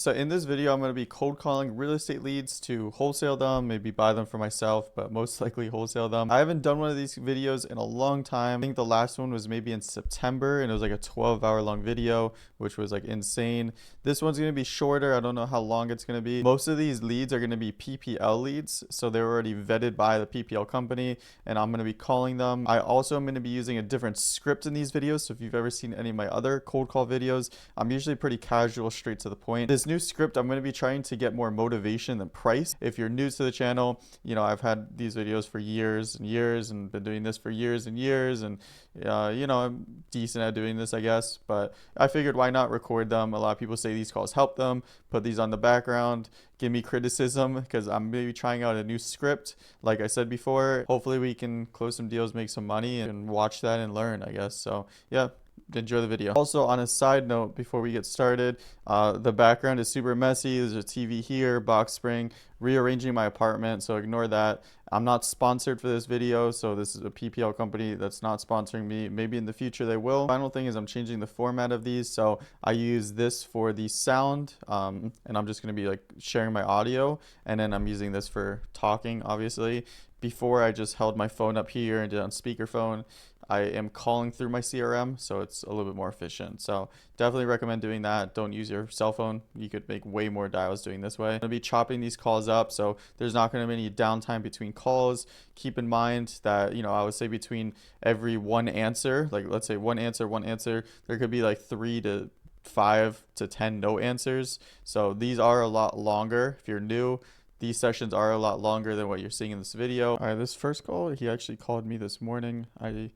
So in this video, I'm going to be cold calling real estate leads to wholesale them, maybe buy them for myself, but most likely wholesale them. I haven't done one of these videos in a long time. I think the last one was maybe in September and it was like a 12-hour long video, which was like insane. This one's going to be shorter. I don't know how long it's going to be. Most of these leads are going to be PPL leads. So they're already vetted by the PPL company and I'm going to be calling them. I also am going to be using a different script in these videos. So if you've ever seen any of my other cold call videos, I'm usually pretty casual, straight to the point. This new script, I'm going to be trying to get more motivation than price. If you're new to the channel, you know, I've had these videos for years and years and been doing this for years and years, and you know, I'm decent at doing this, I guess, but I figured why not record them. A lot of people say these calls help them. Put these on the background, give me criticism, because I'm maybe trying out a new script. Like I said before, hopefully we can close some deals, make some money, and watch that and learn, I guess. So yeah, enjoy the video. Also, on a side note, before we get started, the background is super messy. There's a TV here, box spring, rearranging my apartment, so ignore that. I'm not sponsored for this video, so this is a PPL company that's not sponsoring me. Maybe in the future they will. Final thing is I'm changing the format of these, so I use this for the sound, and I'm just going to be like sharing my audio, and then I'm using this for talking, obviously. Before, I just held my phone up here and did it on speakerphone. I am calling through my CRM, so it's a little bit more efficient. So definitely recommend doing that. Don't use your cell phone. You could make way more dials doing this way. I'm gonna be chopping these calls up, so there's not gonna be any downtime between calls. Keep in mind that, you know, I would say between every one answer, like let's say one answer, there could be like 3 to 5 to 10 no answers. So these are a lot longer. If you're new, these sessions are a lot longer than what you're seeing in this video. All right, this first call, he actually called me this morning. I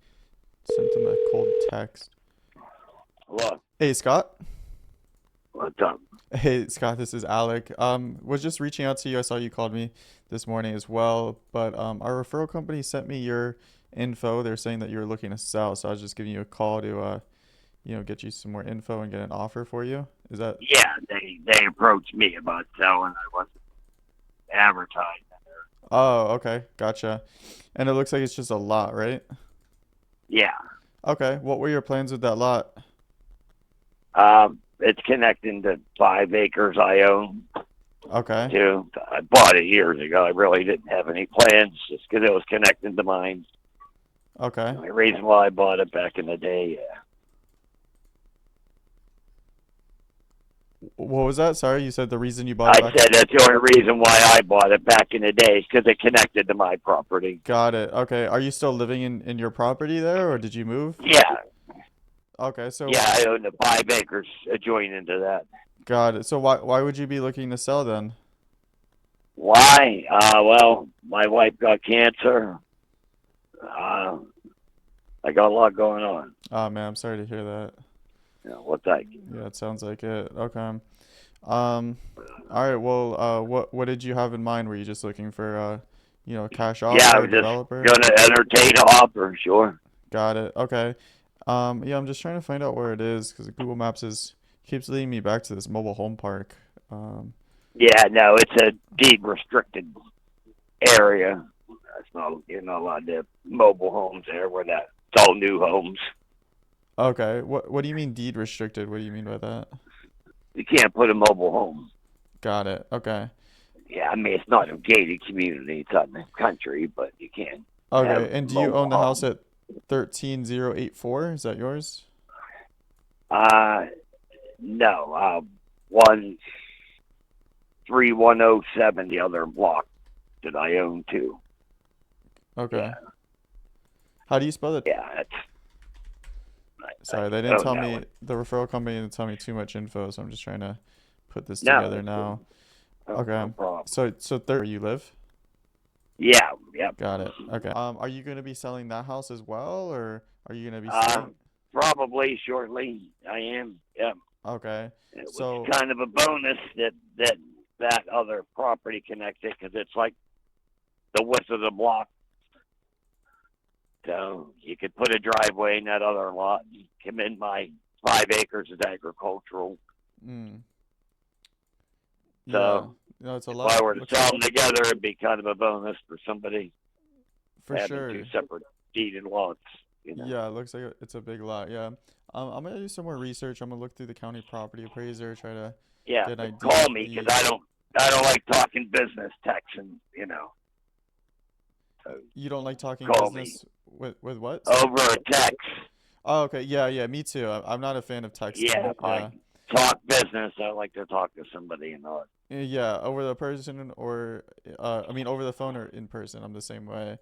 sent him a cold text. Hello. Hey, Scott. What's up? Hey, Scott, this is Alec. Was just reaching out to you. I saw you called me this morning as well, but our referral company sent me your info. They're saying that you're looking to sell, so I was just giving you a call to, you know, get you some more info and get an offer for you. Is that? Yeah, they approached me about selling. I wasn't advertising. Oh, okay, gotcha. And it looks like it's just a lot, right? Yeah. Okay, what were your plans with that lot? It's connecting to 5 acres I own Okay, too. I bought it years ago. I really didn't have any plans just because it was connected to mine. okay. The only reason why I bought it back in the day. What was that? Sorry, you said the reason you bought I it back. said that's the only reason why I bought it back in the day because it connected to my property. Got it. Okay. Are you still living in your property there, or did you move? Yeah. Okay, so Yeah, I own the 5 acres adjoining to that. got it. So why would you be looking to sell then? Why? Well, my wife got cancer. Uh, I got a lot going on. Oh man, I'm sorry to hear that. You know, what's that? Yeah, it sounds like it. Okay. Um, all right. Well, what did you have in mind? Were you just looking for you know, a cash Yeah, I offer, a was just developer? gonna entertain an offer, sure. Got it. Okay. Yeah, I'm just trying to find out where it is because Google Maps is keeps leading me back to this mobile home park. Yeah, no, it's a deed restricted area. That's not you're not allowed to have mobile homes there. Where that it's all new homes. Okay. What do you mean deed restricted? What do you mean by that? You can't put a mobile home. Got it. Okay. Yeah, I mean it's not a gated community. It's out in the country, but you can't have Okay. And do you mobile own the house homes. at 13084? Is that yours? Uh, no. 13107, the other block that I own too. Okay. Yeah, How do you spell it? yeah, that's Sorry, they I didn't own tell that me, one. the referral company didn't tell me too much info, so I'm just trying to put this No, together now. no Okay. problem. So third where you live? Yeah, yep. Got it. Okay. Are you going to be selling that house as well, or are you going to be Uh, staying? Probably shortly. I am. Yep. Okay. Which So, is kind of a bonus that other property connected because it's like the width of the block. So you could put a driveway in that other lot. You come in my 5 acres is agricultural. mm, yeah. So No, it's a if I lot. were to Looks sell like them together, it'd be kind of a bonus for somebody for having two sure. separate deeded lots. You know. Yeah, it looks like it's a big lot. Yeah. I'm gonna do some more research. I'm gonna look through the county property appraiser, try to Yeah, get an but idea call of me because the. I don't like talking business texting. So You don't like talking call me business with what? Sorry. over a text. Oh, okay. Yeah, yeah. Me too. I'm not a fan of Yeah, texting. if I Yeah. talk business, I like to talk to somebody and all. Yeah, over the person or I mean over the phone or in person. I'm the same way.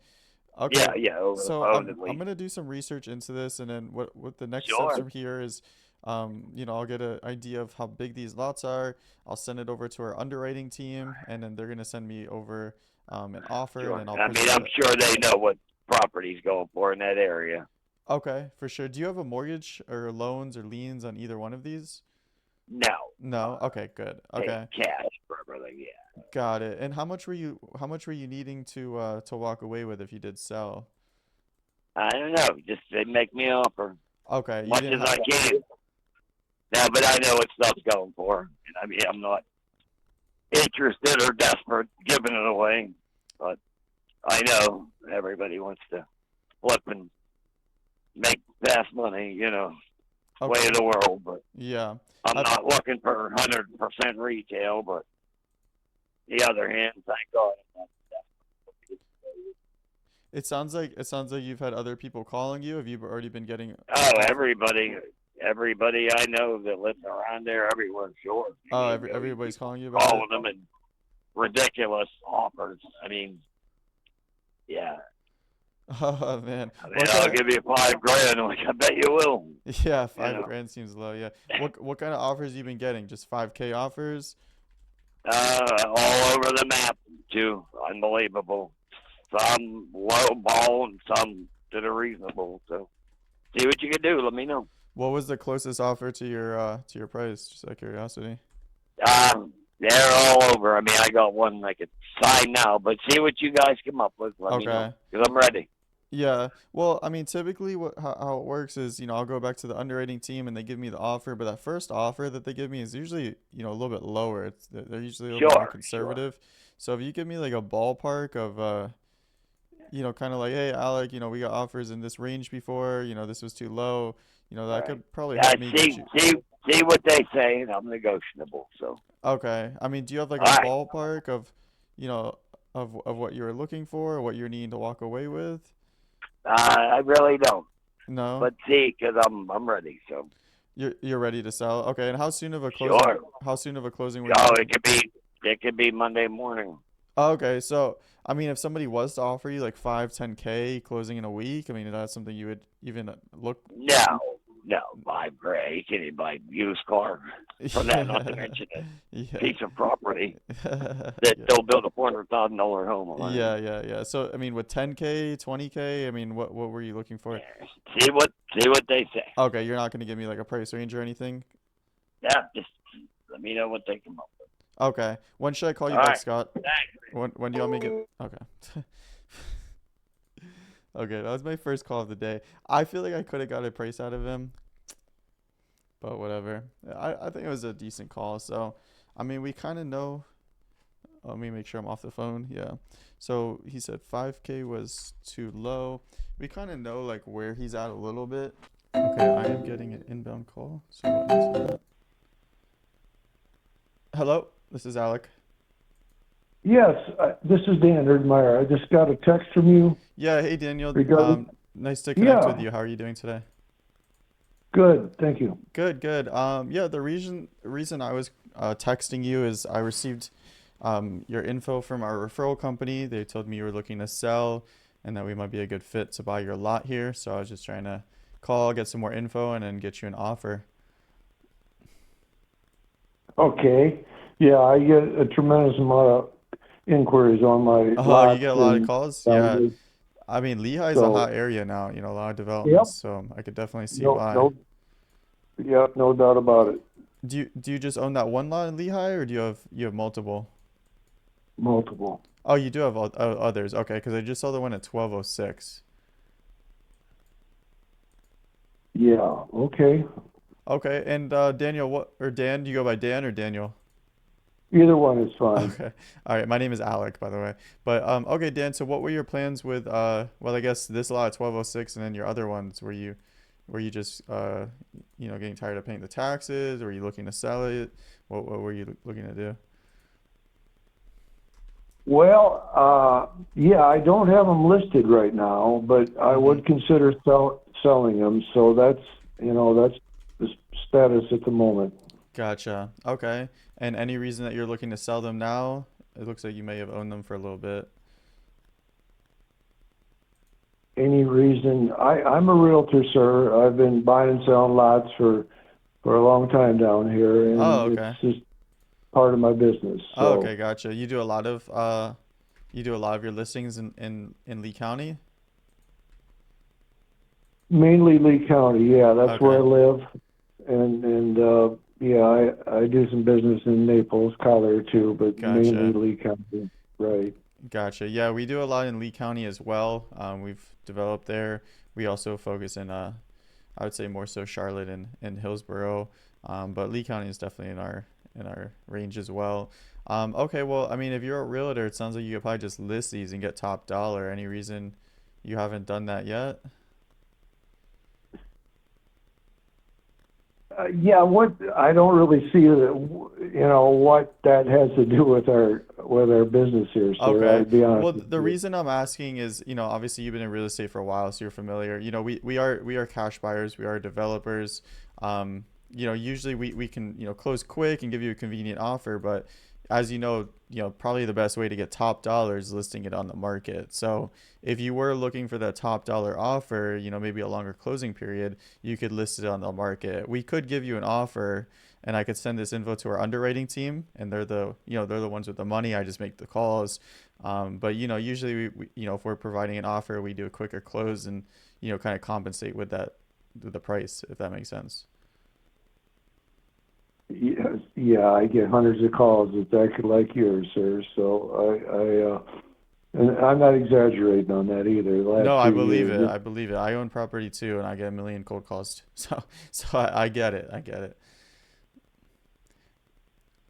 Yeah, Okay. yeah, over the So phone at I'm least. gonna do some research into this, and then what the next steps Sure, from here is, I'll get an idea of how big these lots are. I'll send it over to our underwriting team, and then they're gonna send me over an offer, and sure. then I'll I mean, present I'm it. sure they know what property's going for in that area. Okay, for sure. Do you have a mortgage or loans or liens on either one of these? No, No. Okay, good. pay Okay. cash for everything. Yeah. Got it. And how much were you needing to walk away with if you did sell? I don't know. Just they make me an offer Okay, as you much didn't as have I can. Now, but I know what stuff's going for. And I mean, I'm not interested or desperate giving it away, but I know everybody wants to flip and make fast money. Way of Okay. the world. But Yeah. I'm I not looking for 100% retail. But the other hand, thank God. I'm not desperate. it sounds like you've had other people calling you. Have you already been getting Oh, offer? everybody I know that lives around there, everyone's sure. I Oh, mean, these everybody's people calling you about it. calling them and ridiculous offers. I mean, yeah. Oh man. I mean, What I'll kind give you 5 grand. Like, I bet you will. of Yeah, You five know, grand seems low. Yeah. What kind of offers you been getting? Just 5K offers? all over the map too. Unbelievable. Some low ball and some that are reasonable. So, see what you can do. Let me know. What was the closest offer to your price? Just out of curiosity. They're all over. I mean, I got one I could sign now, but see what you guys come up with. Let me know Okay. because I'm ready. Yeah. Well, I mean, typically how it works is, I'll go back to the underwriting team and they give me the offer, but that first offer that they give me is usually, a little bit lower. They're usually a little bit more Sure, sure. conservative. So if you give me like a ballpark of kind of like, hey, Alec, we got offers in this range before, this was too low, All that right. could probably Yeah, help me get see, you. see, see what they say, and I'm negotiable. So, Okay. I mean, do you have like all a right. ballpark of, you know, of what you were looking for or what you're needing to walk away with? I really don't, No? but see, because I'm ready. So, You're ready to sell. Okay. And sure. how soon of a closing were you Oh, looking? it could be Monday morning. Okay. So, I mean, if somebody was to offer you like 5, 10K closing in a week, I mean, that's something you would even look. No, no, 5 grand. You can't even buy a used car for that. Not to Yeah. mention a Yeah. piece of property that Yeah. they'll build a $400,000 home on. Yeah, yeah, yeah. So, I mean, with 10K, 20K, I mean, what were you looking for? Yeah. See what they say. Okay, you're not going to give me like a price range or anything? Yeah, just let me know what they come up with. Okay. When should I call you All back, right. Scott? Thanks. When do you want me to get? Okay. Okay, that was my first call of the day. I feel like I could have got a price out of him, but whatever. I think it was a decent call. So, I mean, we kind of know. Let me make sure I'm off the phone. Yeah. So he said 5K was too low. We kind of know like where he's at a little bit. Okay, I am getting an inbound call. So we'll answer that. Hello, this is Alec. Yes, this is Dan Erdmeyer. I just got a text from you Yeah, hey Daniel. regarding. Nice to connect with Yeah, you. How are you doing today? good. Thank you. Good, good. Yeah, the reason I was texting you is I received your info from our referral company. They told me you were looking to sell and that we might be a good fit to buy your lot here. So I was just trying to call, get some more info, and then get you an offer. Okay. Yeah, I get a tremendous amount of inquiries on my Oh, you lots get a lot of and calls? Yeah. values. I mean, Lehigh's a So, hot area now, a lot of developments, yep, so I could definitely see no, why. no, yep, no doubt about it. Do you just own that one lot in Lehigh, or do you have multiple? Multiple. Oh, you do have others. Okay, because I just saw the one at 1206. Yeah. Okay. Okay, and Daniel, Dan? Do you go by Dan or Daniel? Either one is fine. Okay, all right. My name is Alec, by the way. But okay, Dan. So, what were your plans with well, I guess this lot at 1206, and then your other ones? Were you just getting tired of paying the taxes? Or were you looking to sell it? what were you looking to do? Well, yeah, I don't have them listed right now, but I Mm-hmm. would consider selling them. So that's the status at the moment. Gotcha. Okay. And any reason that you're looking to sell them now? It looks like you may have owned them for a little bit. Any reason? I'm a realtor, sir. I've been buying and selling lots for a long time down here, Oh, and it's okay. just part of my business. Oh, So okay, gotcha. You do a lot of your listings in Lee County? mainly Lee County, yeah, that's where I Okay. live, and yeah, I do some business in Naples, Collier too, but mainly Gotcha. Lee County. Right. Gotcha. Yeah, we do a lot in Lee County as well. We've developed there. We also focus in I would say more so Charlotte and Hillsborough. But Lee County is definitely in our range as well. Okay, well, I mean, if you're a realtor, it sounds like you could probably just list these and get top dollar. Any reason you haven't done that yet? Yeah, what I don't really see that, what that has to do with our business here, sir. Okay. I'd be honest Well, with the you. reason I'm asking is, obviously you've been in real estate for a while, so you're familiar. We are cash buyers, we are developers. Usually we can, close quick and give you a convenient offer, but as probably the best way to get top dollar is listing it on the market. So if you were looking for that top dollar offer, maybe a longer closing period, you could list it on the market. We could give you an offer and I could send this info to our underwriting team, and they're the ones with the money. I just make the calls. But usually if we're providing an offer, we do a quicker close and kind of compensate with the price, if that makes sense. Yeah, yeah, I get hundreds of calls exactly like yours, sir. So and I'm not exaggerating on that either. The last No, I few believe years, it. I believe it. I own property too, and I get a million cold calls. So I get it. I get it.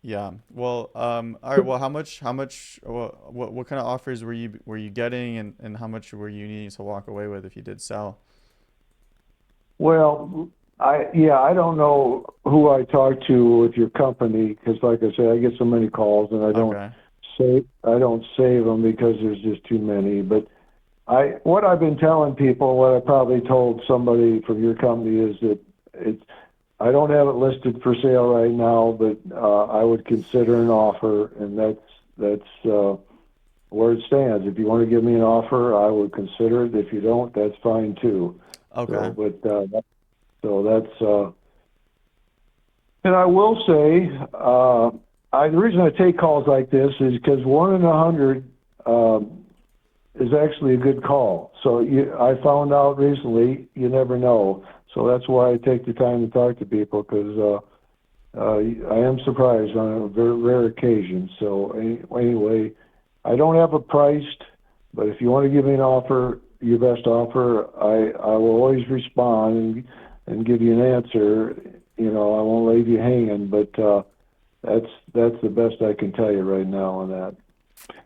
Yeah. Well, all right. Well, what kind of offers were you getting, and how much were you needing to walk away with if you did sell? well, I don't know who I talk to with your company because, like I said, I get so many calls and Okay. I don't save them because there's just too many. But what I've been telling people, what I probably told somebody from your company is that it's I don't have it listed for sale right now, but I would consider an offer, and that's where it stands. If you want to give me an offer, I would consider it. If you don't, that's fine too. Okay. So, but so that's and I will say, the reason I take calls like this is because 1 in 100 is actually a good call. So I found out recently, you never know. So that's why I take the time to talk to people because I am surprised on a very rare occasion. So anyway, I don't have it priced, but if you want to give me an offer, your best offer, I will always respond and give you an answer. I won't leave you hanging, but that's the best I can tell you right now on that.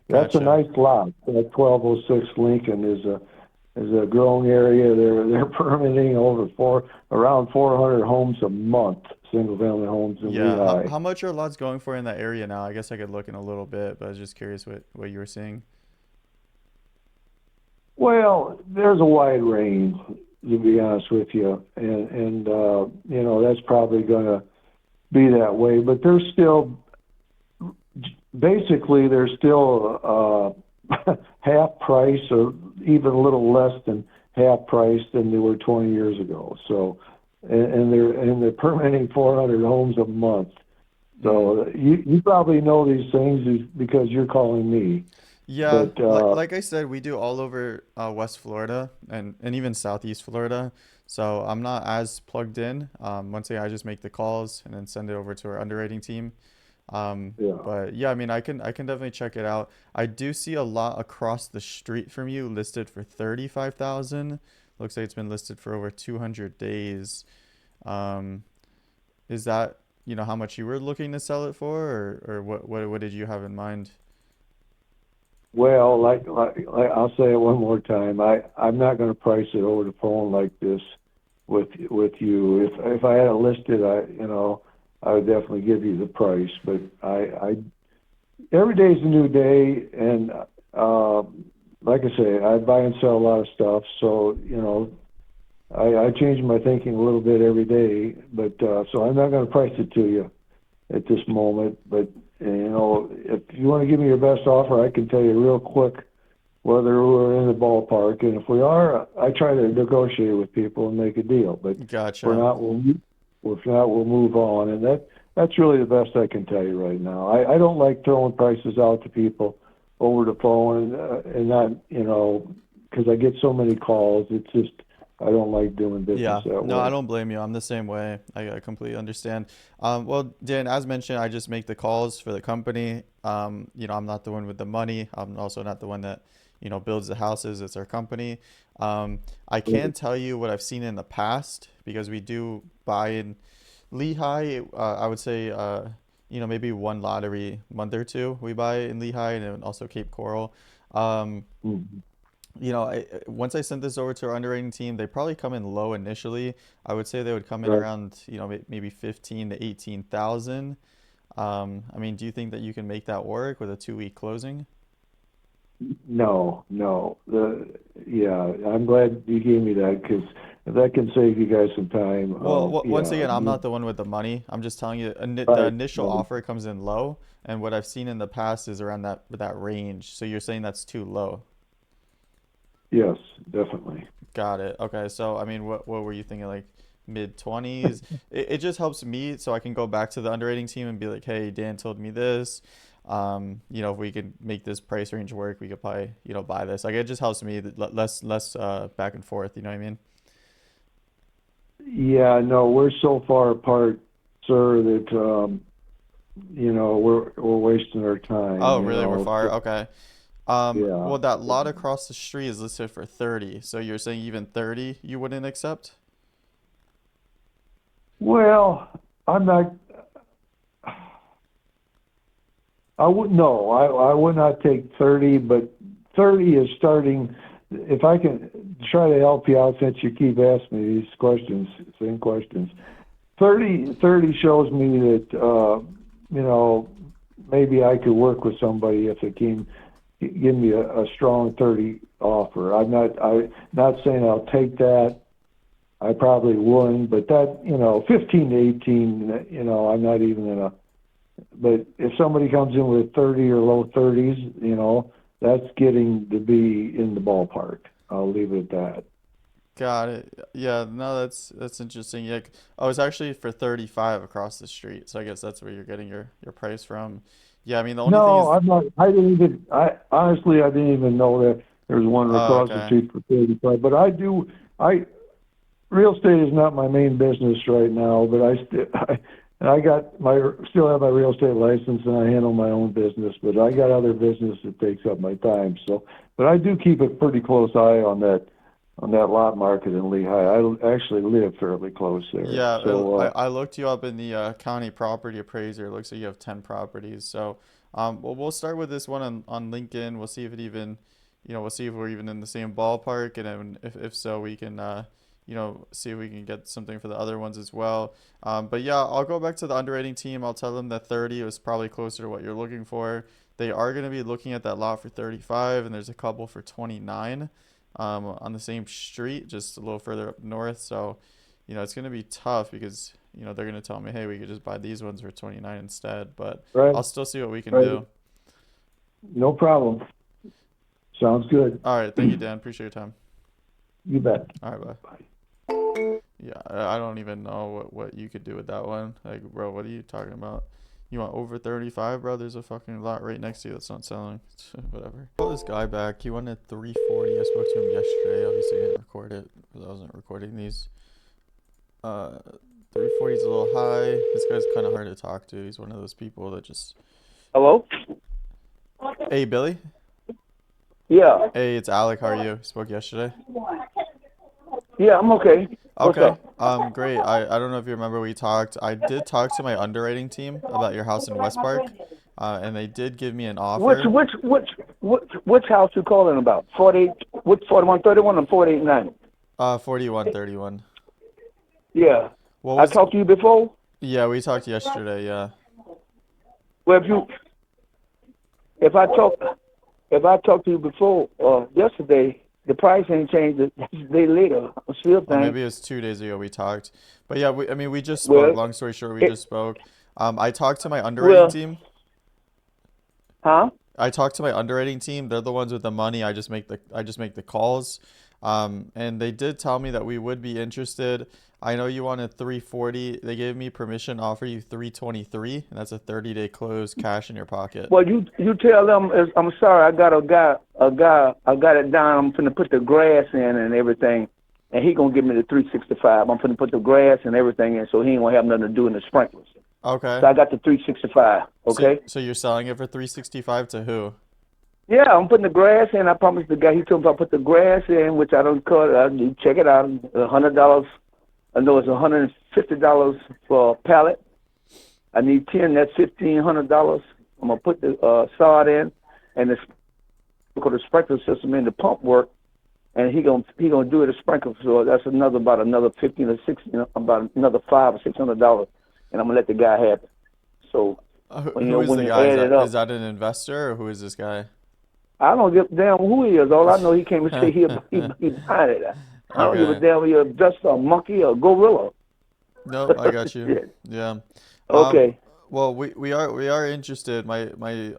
That's a Gotcha. nice lot. That 1206 Lincoln is a growing area. They're permitting around 400 homes a month, single family homes in Yeah. Lehigh. How much are lots going for in that area now? I guess I could look in a little bit, but I was just curious what you were seeing. Well, there's a wide range, to be honest with you, and that's probably going to be that way. But they're still half price, or even a little less than half price than they were 20 years ago. So, and they're permitting 400 homes a month. Mm. So you probably know these things because you're calling me. Yeah, But like I said, we do all over West Florida and even Southeast Florida. So I'm not as plugged in. Once again, I just make the calls and then send it over to our underwriting team. yeah. But yeah, I mean, I can definitely check it out. I do see a lot across the street from you listed for 35,000. Looks like it's been listed for over 200 days. Um, is that, how much you were looking to sell it for, or what did you have in mind? Well, like I'll say it one more time. I'm not going to price it over the phone like this with you. If I had it listed, I would definitely give you the price. But every day's a new day, and like I say, I buy and sell a lot of stuff, so I change my thinking a little bit every day. But so I'm not going to price it to you at this moment. But if you want to give me your best offer, I can tell you real quick whether we're in the ballpark, and if we are, I try to negotiate with people and make a deal. But Gotcha. if we'll move on, and that's really the best I can tell you right now. I don't like throwing prices out to people over the phone, and not because I get so many calls. It's just I don't like doing Yeah, business that no, I way. don't blame you. I'm the same way. I completely understand. Well, Dan, as mentioned, I just make the calls for the company. I'm not the one with the money. I'm also not the one that, builds the houses. It's our company. I can tell you what I've seen in the past because we do buy in Lehigh. I would say, maybe one lot every month or two we buy in Lehigh and then also Cape Coral. Um, Mhm. once I sent this over to our underwriting team, they probably come in low initially. I would say they would come in Right. around, maybe 15 to 18,000. I mean, do you think that you can make that work with a 2-week closing? No, no. Yeah, I'm glad you gave me that because that can save you guys some time. Well, once Yeah, again, I'm not the one with the money. I'm just telling you, the right, initial right. offer comes in low, and what I've seen in the past is around that range. So you're saying that's too low. Yes, definitely. Got it. Okay. So, I mean, what were you thinking? Like mid 20s? It just helps me so I can go back to the underwriting team and be like, hey, Dan told me this. If we could make this price range work, we could probably, buy this. Like it just helps me less back and forth. You know what I mean? Yeah, no, we're so far apart, sir, that we're wasting our time. Oh, really? We're far? So, Okay. yeah. Well, that lot across the street is listed for 30. So you're saying even 30 you wouldn't accept? Well, I'm not. I would no. I would not take 30, but 30 is starting. If I can try to help you out, since you keep asking me these questions, same questions. 30 shows me that you know maybe I could work with somebody if it came give me a strong 30 offer. I'm not saying I'll take that. I probably wouldn't, but that 15 to 18, I'm not even gonna. But if somebody comes in with 30 or low 30s, that's getting to be in the ballpark. I'll leave it at that. Got it. Yeah, no, that's interesting. Yeah, oh, it's actually for 35 across the street. So I guess that's where you're getting your price from. Yeah, I mean the only thing No, is, I'm not. I didn't even. I honestly, I didn't even know that there's one oh, across the okay. street for 35. But I do. I real estate is not my main business right now. But I got still have my real estate license and I handle my own business. But I got other business that takes up my time. So, but I do keep a pretty close eye on that lot market in Lehigh. I actually live fairly close there. Yeah, I So, I looked you up in the county property appraiser. It looks like you have 10 properties. So, well, we'll start with this one on LinkedIn. We'll see if it even, we'll see if we're even in the same ballpark, and then if so, we can, see if we can get something for the other ones as well. But yeah, I'll go back to the underwriting team. I'll tell them that 30 was probably closer to what you're looking for. They are going to be looking at that lot for 35, and there's a couple for 29, on the same street, just a little further up north. So, it's going to be tough because, they're going to tell me, hey, we could just buy these ones for 29 instead, but right, I'll still see what we can right, do. no problem. Sounds good. All right. Thank you, Dan. Appreciate your time. You bet. All right. Bye. Bye. Yeah. I don't even know what you could do with that one. Like, bro, what are you talking about? You want over 35, bro? There's a fucking lot right next to you that's not selling. Whatever. Call this guy back. He wanted 340. I spoke to him yesterday. Obviously, I didn't record it because I wasn't recording these. Uh, 340 is a little high. This guy's kind of hard to talk to. He's one of those people that just. Hello? Hey, Billy. Yeah. Hey, it's Alec. How are you? Spoke yesterday. Yeah, I'm okay. What's Okay. up? Great. I don't know if you remember we talked. I did talk to my underwriting team about your house in West Park, and they did give me an Which offer. which which which house you calling about? 48, which 4131 and 489? 4131. Yeah. What I was? talked to you before? Yeah, we talked yesterday. Yeah. Well, if I talk if I talked to you before yesterday, the price ain't changed. A day later, I still Oh, think. maybe it was 2 days ago we talked. But yeah, I mean, we just spoke. Well, Long story short, we it just spoke. I talked to my underwriting well, team. huh? I talked to my underwriting team. They're the ones with the money. I just make the calls. And they did tell me that we would be interested. I know you wanted 340. They gave me permission to offer you 323, and that's a 30-day close, cash in your pocket. Well, you tell them. I'm sorry, I got a guy. I got it down. I'm finna put the grass in and everything, and he gonna give me the 365. I'm finna put the grass and everything in, so he ain't gonna have nothing to do in the sprinklers. Okay. So I got the 365. So Okay. so you're selling it for 365 to who? Yeah, I'm putting the grass in. I promised the guy. He told me if I put the grass in, which I don't cut. You check it out. $100. I know it's $150 for a pallet. I need 10. That's $1,500. I'm gonna put the sod in, and the sprinkler system in the pump work, and he gonna do it a sprinkler. So that's about another 15 or 16, about another $500 or $600, and I'm gonna let the guy have it. So Who is when the you guy? Is add it that is up, that an investor or who is this guy? I don't give a damn who he is. All I know, he came and said he behind it. I don't give a Okay. damn if you're just a monkey or a gorilla. Nope, I got you. Shit. Yeah. Um, Okay. well, we are interested. My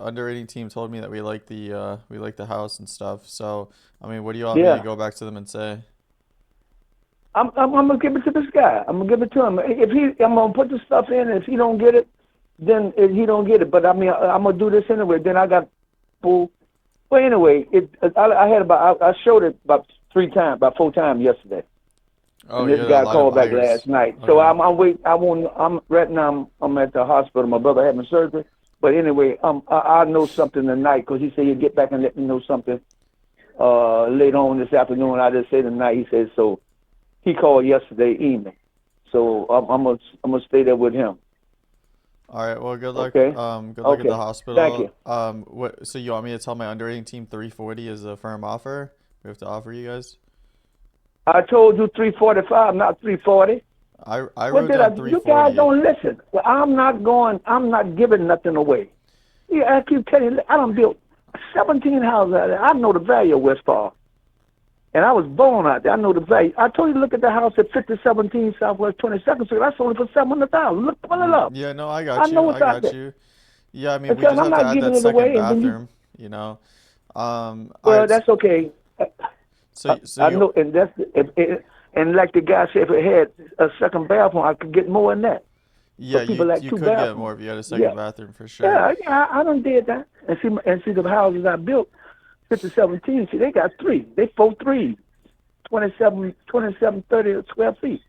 underwriting team told me that we like the house and stuff. So, I mean, what do you want me to Yeah. go back to them and say? I'm gonna give it to this guy. I'm gonna give it to him. I'm gonna put the stuff in. If he don't get it, then he don't get it. But I mean, I'm gonna do this anyway. Then I got full. Well, anyway, I had I showed it about 3 times, about 4 times yesterday. Oh, And you this had a guy lot of called back buyers. last night. So Okay. I'm wait. I won't. I'm right now. I'm at the hospital. My brother having surgery. But anyway, I know something tonight because he said he'll get back and let me know something later on this afternoon. I just say tonight. He said so. He called yesterday evening. So I'm gonna stay there with him. All right. Well, good luck. Okay. Good luck at the Okay. Thank hospital. you. What? So you want me to tell my underwriting team 340 is a firm offer? We have to offer you guys. I told you 345, not 340. I What wrote did I? down You guys 340. don't listen. Well, I'm not going. I'm not giving nothing away. Yeah, I keep telling you, I done built 17 houses out there. I know the value of West Palm. And I was born out there. I know the value. I told you to look at the house at 5017 Southwest 22nd Street. I sold it for 700,000. Look, pull it up. Yeah, no, I I got know you. what's I out got there. you. Yeah, I mean, And we tell just them I'm have to not add giving that it second away. And then you, bathroom, you know. All well, right. that's okay. So I you know, and and like the guy said, if it had a second bathroom, I could get more than that. yeah, But people you like you two could get more bathrooms. if you had a second Yeah, bathroom for sure. I done did that. And see the houses I built, 5017. See, they got three. They 4 3s, 2730 square feet.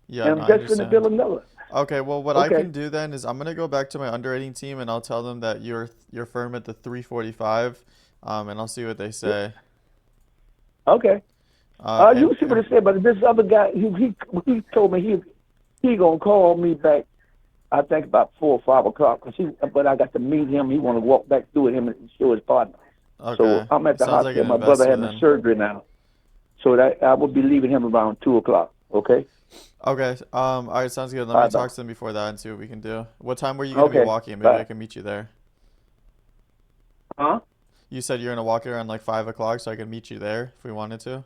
Yeah, And no, I'm I just going to build understand. another. Okay, well, what I Okay. can do then is I'm gonna go back to my underwriting team and I'll tell them that you're firm at the 345, and I'll see what they say. Okay. You see what And he said, but this other guy, he told me he gonna call me back. I think about 4 or 5 o'clock. But I got to meet him. He want to walk back through with him and show his partner. So okay, I'm at it the sounds like hospital. an My brother investor having then. surgery now, so that I will be leaving him around 2 o'clock. Okay. Okay, all right, sounds good. Let me Bye bye. talk to them before that and see what we can do. What time were you gonna be Okay. walking? Maybe I Bye. can meet you there. Huh? You said you're gonna walk around like 5 o'clock, so I can meet you there if we wanted to.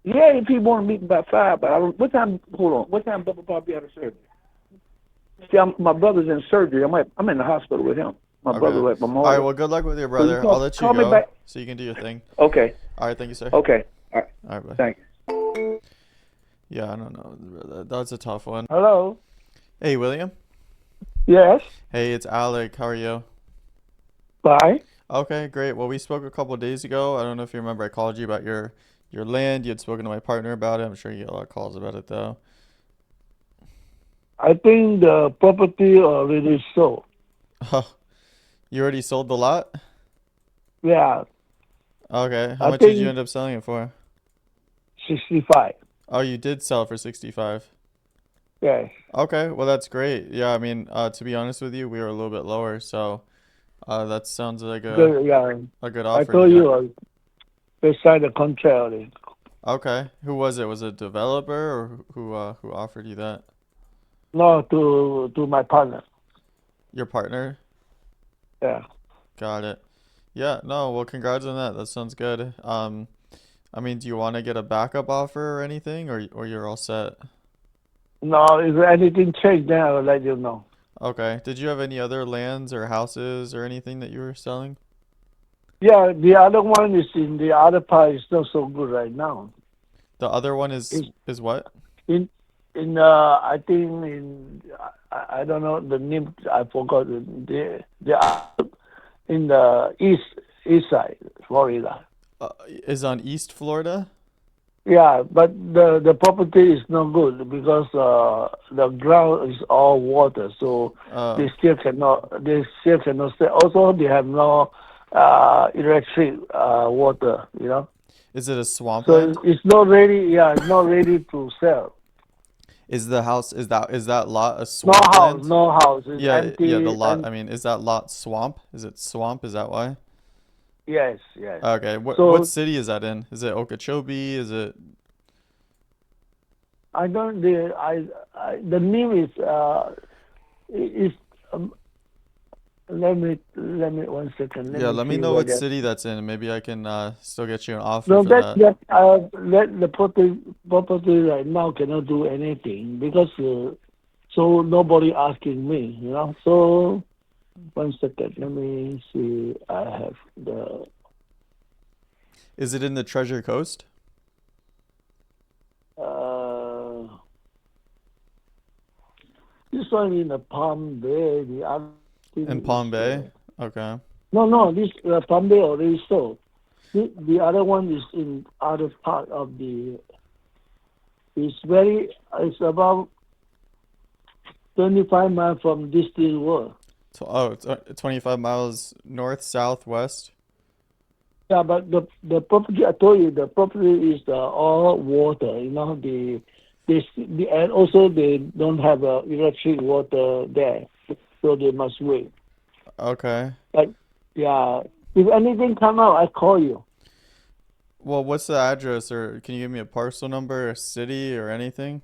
Yeah, if he want to meet me by 5, but I don't, what time? Hold on. What time Bubba Bob be out of surgery? See, my brother's in surgery. I'm in the hospital with him. My Okay. brother at All right. Memorial. Well, good luck with your So you brother. I'll let you call me go back. so you can do your thing. Okay. All right. Thank you, sir. Okay. All right. All right. Bye. Thanks. Yeah, I don't know. That's a tough one. Hello. Hey, William. Yes. Hey, it's Alec. How are you? Bye. Okay, great. Well, we spoke a couple days ago. I don't know if you remember. I called you about your land. You had spoken to my partner about it. I'm sure you get a lot of calls about it though. I think the property already sold. Oh, you already sold the lot? Yeah. Okay. How I much did you think end up selling it for? 65. Oh, you did sell it for 65. Yes. Okay, well that's great. Yeah, I mean, to be honest with you, we were a little bit lower, so that sounds like a Good. Yeah. a good I offer you told got. you they signed a contract already. Okay, who was it? Was it a developer or who offered you that? No, to my partner. Your partner? Yeah. Got it. Yeah, no, well, congrats on that. That sounds good. I mean, do you want to get a backup offer or anything, or you're all set? No, if anything change, then I will let you know. Okay. Did you have any other lands or houses or anything that you were selling? Yeah, the other one is in the other part is not so good right now. The other one It's is what? in I think in I don't know the name. I forgot in the east side, Florida. Is on East Florida? Yeah, but the property is not good because the ground is all water, so Oh, they still cannot stay. Also, they have no electric water, you know. is it a So swampland? it's not ready. Yeah, it's not ready to sell. Is the house is that lot a No house, swampland? no house. It's Yeah, the empty. lot. And I mean, is that lot swamp? Is it swamp? Is that why? yes, yes. Okay. What So city is that in? Is it Okeechobee? Is it I don't. The name is. Um, let me 1 second. Let Yeah, me let me see know where what that. city that's in, and maybe I can still get you an offer No, for that. let the property right now cannot do anything because so nobody asking me, you know. So 1 second, let me see. I have the Is it in the Treasure Coast? uh this one in the Palm Bay. The other In thing Palm is Bay? Okay. no. This Palm Bay already sold. The other one is in other part of the. It's about 25 miles from Disney World. It's 25 miles north, south, west. Yeah, but the property I told you, the property is all water. You know and also they don't have electric water there, so they must wait. Okay. But yeah, if anything come out, I call you. Well, what's the address, or can you give me a parcel number, a city, or anything?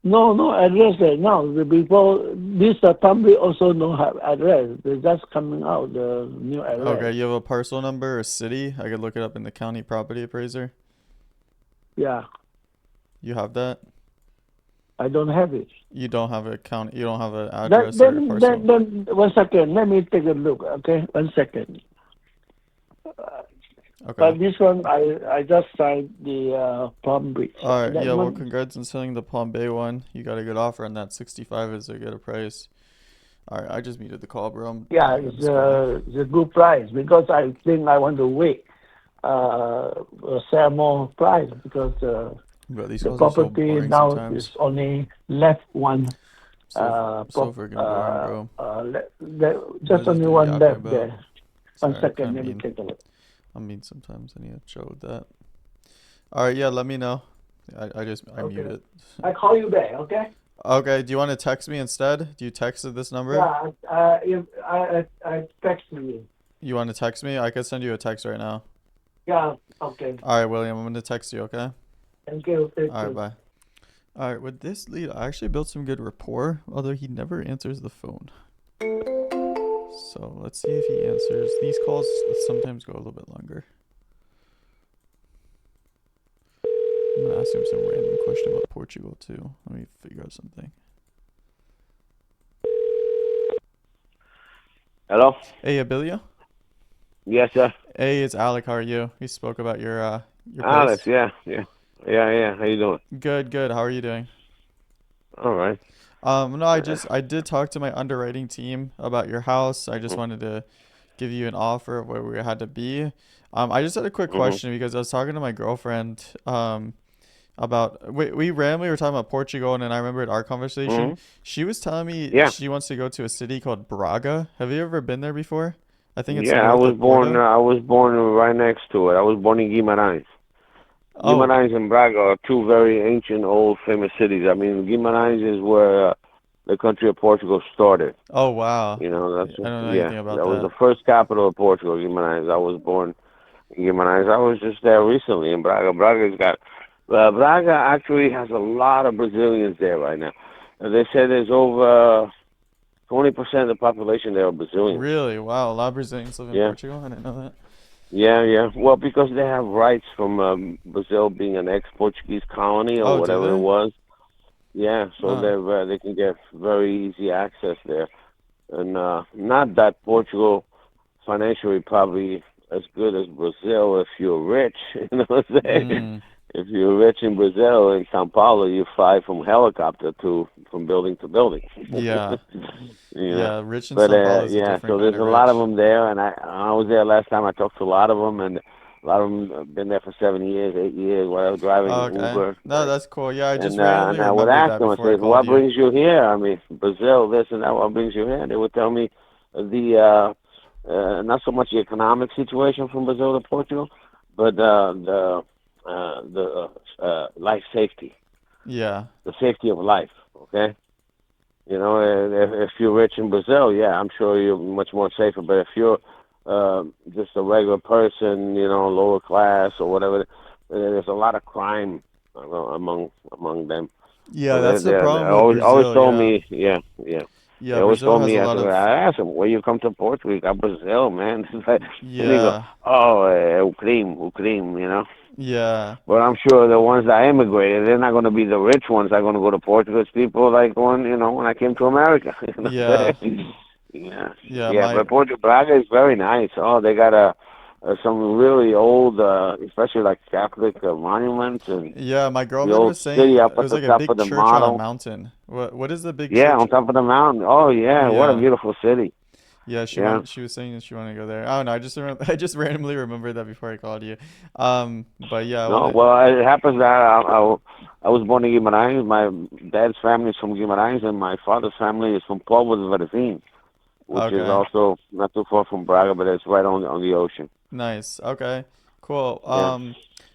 No address right now. Before this family also don't have address. They just coming out the new address. Okay, you have a parcel number or city? I could look it up in the county property appraiser. Yeah, You have that? I don't have it. You don't have an Then address or a then parcel. then, then 1 second. Let me take a look. Okay, 1 second. Okay. But this one, I just signed the Palm Beach. All right. That Yeah, well, one, congrats on selling the Palm Bay one. You got a good offer on that. 65 is a good price. All right, I just muted the call, bro. yeah, I got this call. it's a good price because I think I want to wait, sell more price because Bro, these the calls are so property boring now is sometimes. only left one. So freaking boring, bro. What Just is this only dude one yapping left about? there. One Sorry, I'm second, kind of let me mean. take a look. I'm mean sometimes. I need to chill with that. All right, yeah, let me know. I Okay, mute it. I call you back. Okay. Okay, do you want to text me instead? Do you text at this number? Yeah, if I text you. You want to text me? I could send you a text right now. Yeah. Okay. All right, William, I'm gonna text you, okay? Thank you. Thank All right, you. bye. All right, with this lead, I actually built some good rapport, although he never answers the phone. So let's see if he answers. These calls sometimes go a little bit longer. I'm gonna ask him some random question about Portugal too. Let me figure out something. Hello? Hey, Abilia. Yes, sir. Hey, it's Alec. How are you? We spoke about your Alex, place. yeah. How you doing? Good, good. How are you doing? All right. No, I did talk to my underwriting team about your house. I just wanted to give you an offer of where we had to be. I just had a quick Mm-hmm. question because I was talking to my girlfriend about we randomly were talking about Portugal, and then I remembered our conversation. Mm-hmm. She was telling me Yeah. she wants to go to a city called Braga. Have you ever been there before? I think it's Yeah, I north was of born. Porto. I was born right next to it. I was born in Guimarães. Oh, Guimarães and Braga are two very ancient, old, famous cities. I mean, Guimarães is where the country of Portugal started. oh wow. You know, I don't know yeah, anything about that was the that. first capital of Portugal, Guimarães. I was born in Guimarães. I was just there recently in Braga. Braga actually has a lot of Brazilians there right now. They said there's over 20% of the population there are Brazilians. Really? Wow, a lot of Brazilians live in Yeah, Portugal. I didn't know that. yeah, yeah. Well, because they have rights from Brazil being an ex-Portuguese colony or Oh, do whatever it they? was. Yeah, so Oh, they can get very easy access there, and not that Portugal financially probably as good as Brazil if you're rich. You know what I'm saying? mm, If you're rich in Brazil, in Sao Paulo, you fly from helicopter to from building to building. yeah, You know, yeah. Rich in but São Paulo is a yeah, different so kind there's of a lot of rich. them there, and I was there last time. I talked to a lot of them, and a lot of them have been there for 7 years, 8 years, whatever, driving Okay. Uber, No, that's cool. Yeah, I just and randomly I would remembered ask that them, I before I said, called what you. brings you here? I mean, Brazil, this and that, what brings you here? They would tell me not so much the economic situation from Brazil to Portugal, but life safety, Yeah. the safety of life, okay? You know, if you're rich in Brazil, yeah, I'm sure you're much more safer. But if you're just a regular person, you know, lower class or whatever, there's a lot of crime among them. Yeah, So that's the they problem with always Brazil. told Yeah. me, yeah, yeah. They Yeah, always Brazil told has me a lot after of I asked them, where you come to Portugal? You got Brazil, man. It's like, and they go, yeah. oh, o crime, you know. Yeah. But I'm sure the ones that immigrated, they're not going to be the rich ones that are going to go to Portugal. It's people like when I came to America. You know what I'm Yeah. saying? Yeah, Yeah, yeah. my But Portugal, Braga is very nice. Oh, they got some really old, especially like Catholic monuments and yeah, my the girlfriend old was saying city up it at was the like a top of big the church on a model. mountain. What is the big Yeah, church? on top of the mountain. Oh, yeah. What a Yeah. beautiful city. Yeah, Yeah. she was saying that she wanted to go there. I don't know, I just remember I just randomly remembered that before I called you. But yeah, I No, wanted well, it happens that I was born in Guimarães. My dad's family is from Guimarães, and my father's family is from Povo de Varzim, which is okay. also not too far from Braga, but it's right on the ocean. Nice. Okay. Cool. Yeah.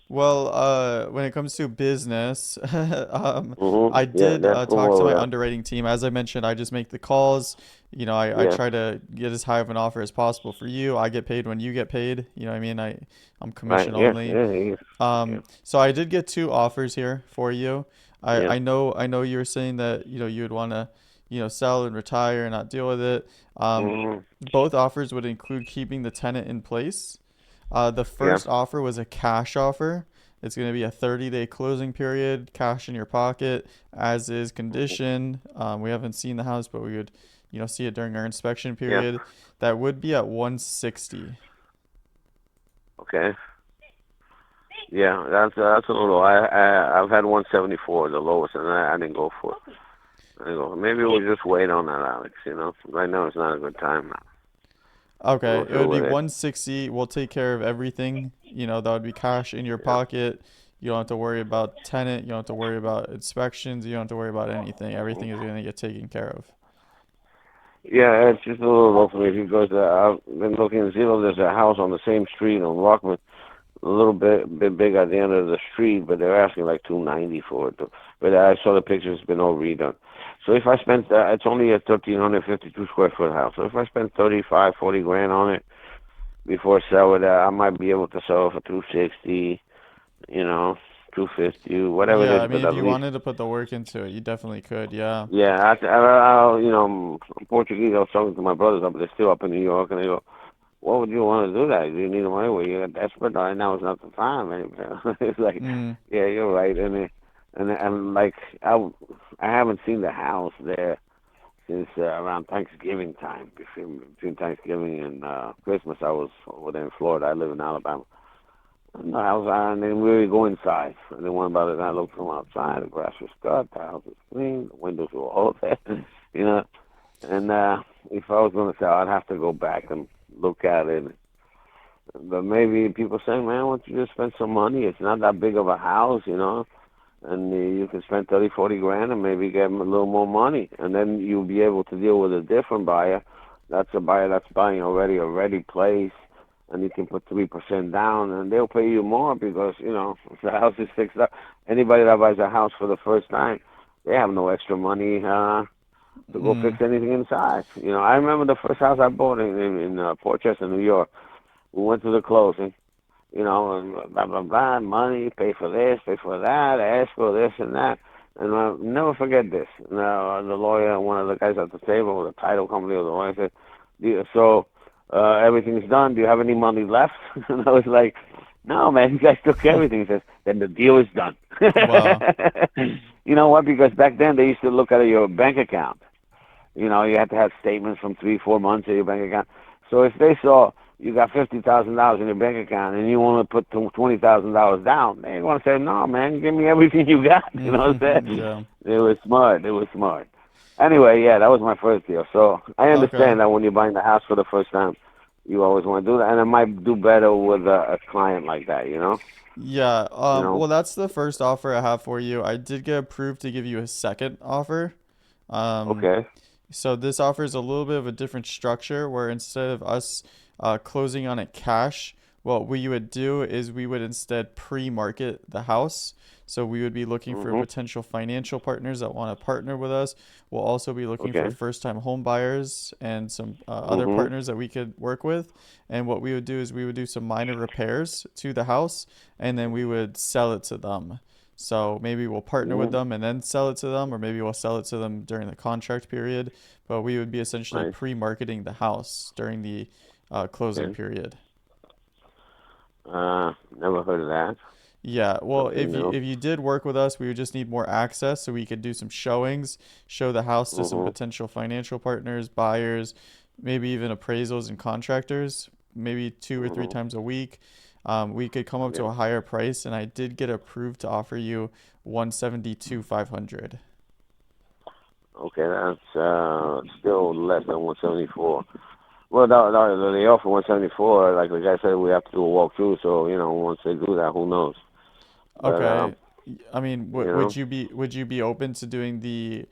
Well, when it comes to business, I Yeah, did that's talk to cool. my Yeah. underwriting team. As I mentioned, I just make the calls. You know, I Yeah. try to get as high of an offer as possible for you. I get paid when you get paid. You know what I mean? I'm Right. commission Yeah. only. Yeah. Yeah. Yeah. So I did get two offers here for you. Yeah. I know you were saying that, you know, you would want to, you know, sell and retire and not deal with it. Um, hmm both offers would include keeping the tenant in place. The Yeah. first offer was a cash offer. It's going to be a 30-day closing period, cash in your pocket, as is condition. We haven't seen the house, but we would, you know, see it during our inspection Yeah. period. That would be at 160. Okay. Yeah. That's a little. I've had 174, the lowest, and I didn't go for it. I didn't go. Maybe we'll just wait on that, Alex. You know, right now it's not a good time. Okay, We'll it go would be with it. 160. We'll take care of everything. You know, that would be cash in your Yeah. pocket. You don't have to worry about tenant. You don't have to worry about inspections. You don't have to worry about anything. Everything is going to get taken care of. Yeah, it's just a little low for me because I've been looking at Zillow. There's a house on the same street on Rockman, a little bit big at the end of the street, but they're asking like 290 for it. But I saw the picture; it's been all redone. So if I spent, it's only a 1,352 square foot house. So if I spend 35, 40 grand on it before I sell it, I might be able to sell it for 260. You know, 250, whatever it Yeah, I is. mean, But if at you least, wanted to put the work into it, you definitely could. Yeah. yeah, I'm Portuguese. I was talking to my brothers up. They're still up in New York, and they go, what would you want to do that? Do you need the money? Well, you're desperate. Right now is not the time. It's like, Mm, yeah, you're right. And like, I haven't seen the house there since around Thanksgiving time. Between Thanksgiving and Christmas, I was over there in Florida. I live in Alabama. And the house, I didn't really go inside. I didn't want about it. I looked from outside. The grass was cut. The house was clean. The windows were all there. You know. And if I was going to sell, I'd have to go back and look at it. But maybe people say, man, why don't you just spend some money? It's not that big of a house, you know, and you can spend 30, 40 grand and maybe get a little more money. And then you'll be able to deal with a different buyer. That's a buyer that's buying already a ready place, and you can put 3% down, and they'll pay you more because, you know, if the house is fixed up. Anybody that buys a house for the first time, they have no extra money to go fix mm. anything inside. You know, I remember the first house I bought in Port Chester, New York. We went to the closing, you know, and blah, blah, blah, money, pay for this, pay for that, ask for this and that. And I'll never forget this. Now, the lawyer, one of the guys at the table, the title company or the lawyer said, so everything's done. Do you have any money left? And I was like, no, man, you guys took everything. He says, then the deal is done. Wow. You know what? Because back then they used to look at your bank account. You know, you had to have statements from 3-4 months of your bank account. So if they saw you got $50,000 in your bank account and you want to put $20,000 down, they want to say, no, man, give me everything you got. You know what I'm saying? Yeah. It was smart. It was smart. Anyway, yeah, that was my first deal. So I Okay. understand that when you're buying the house for the first time, you always want to do that, and it might do better with a client like that. You know. Yeah. You know. Well, that's the first offer I have for you. I did get approved to give you a second offer. Um, Okay. So this offers a little bit of a different structure where instead of us closing on it cash, what we would do is we would instead pre-market the house. So we would be looking for Mhm. potential financial partners that want to partner with us. We'll also be looking for Okay. first-time home buyers and some other Mhm. partners that we could work with. And what we would do is we would do some minor repairs to the house, and then we would sell it to them. So maybe we'll partner with Mhm. them and then sell it to them, or maybe we'll sell it to them during the contract period. But we would be essentially Nice. pre-marketing the house during the closing Okay. period. Never heard of that. Yeah, well, Something new. if you did work with us, we would just need more access so we could do some showings, show the house to some Mhm. potential financial partners, buyers, maybe even appraisals and contractors, maybe 2 or 3 Mhm. times a week. We could come up to Okay. a higher price, and I did get approved to offer you 172,500. Okay. That's still less than 174. Well, they offer 174. Like the guy said, we have to do a walkthrough. So once they do that, who knows? But Okay. I mean, you know, would you be open to doing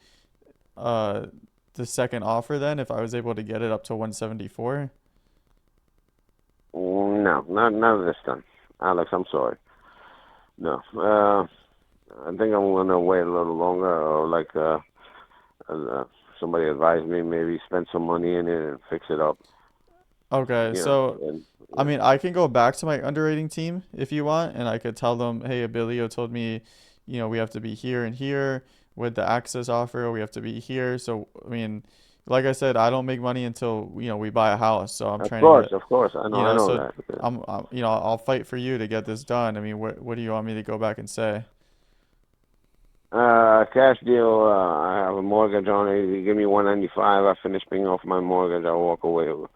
uh the second offer then if I was able to get it up to 174? no, not this time, Alex. I'm sorry. No. I think I'm gonna wait a little longer, or like uh, somebody advised me, maybe spend some money in it and fix it up. Okay, You know, so and I mean, I can go back to my underwriting team if you want, and I could tell them, hey, Abilio told me, we have to be here and here with the access offer. We have to be here. So, I mean, like I said, I don't make money until, we buy a house. So I'm trying to get, of course, I know so that. Yeah. I'll fight for you to get this done. I mean, what do you want me to go back and say? Cash deal. I have a mortgage on it. You give me 195. I finish paying off my mortgage. I walk away with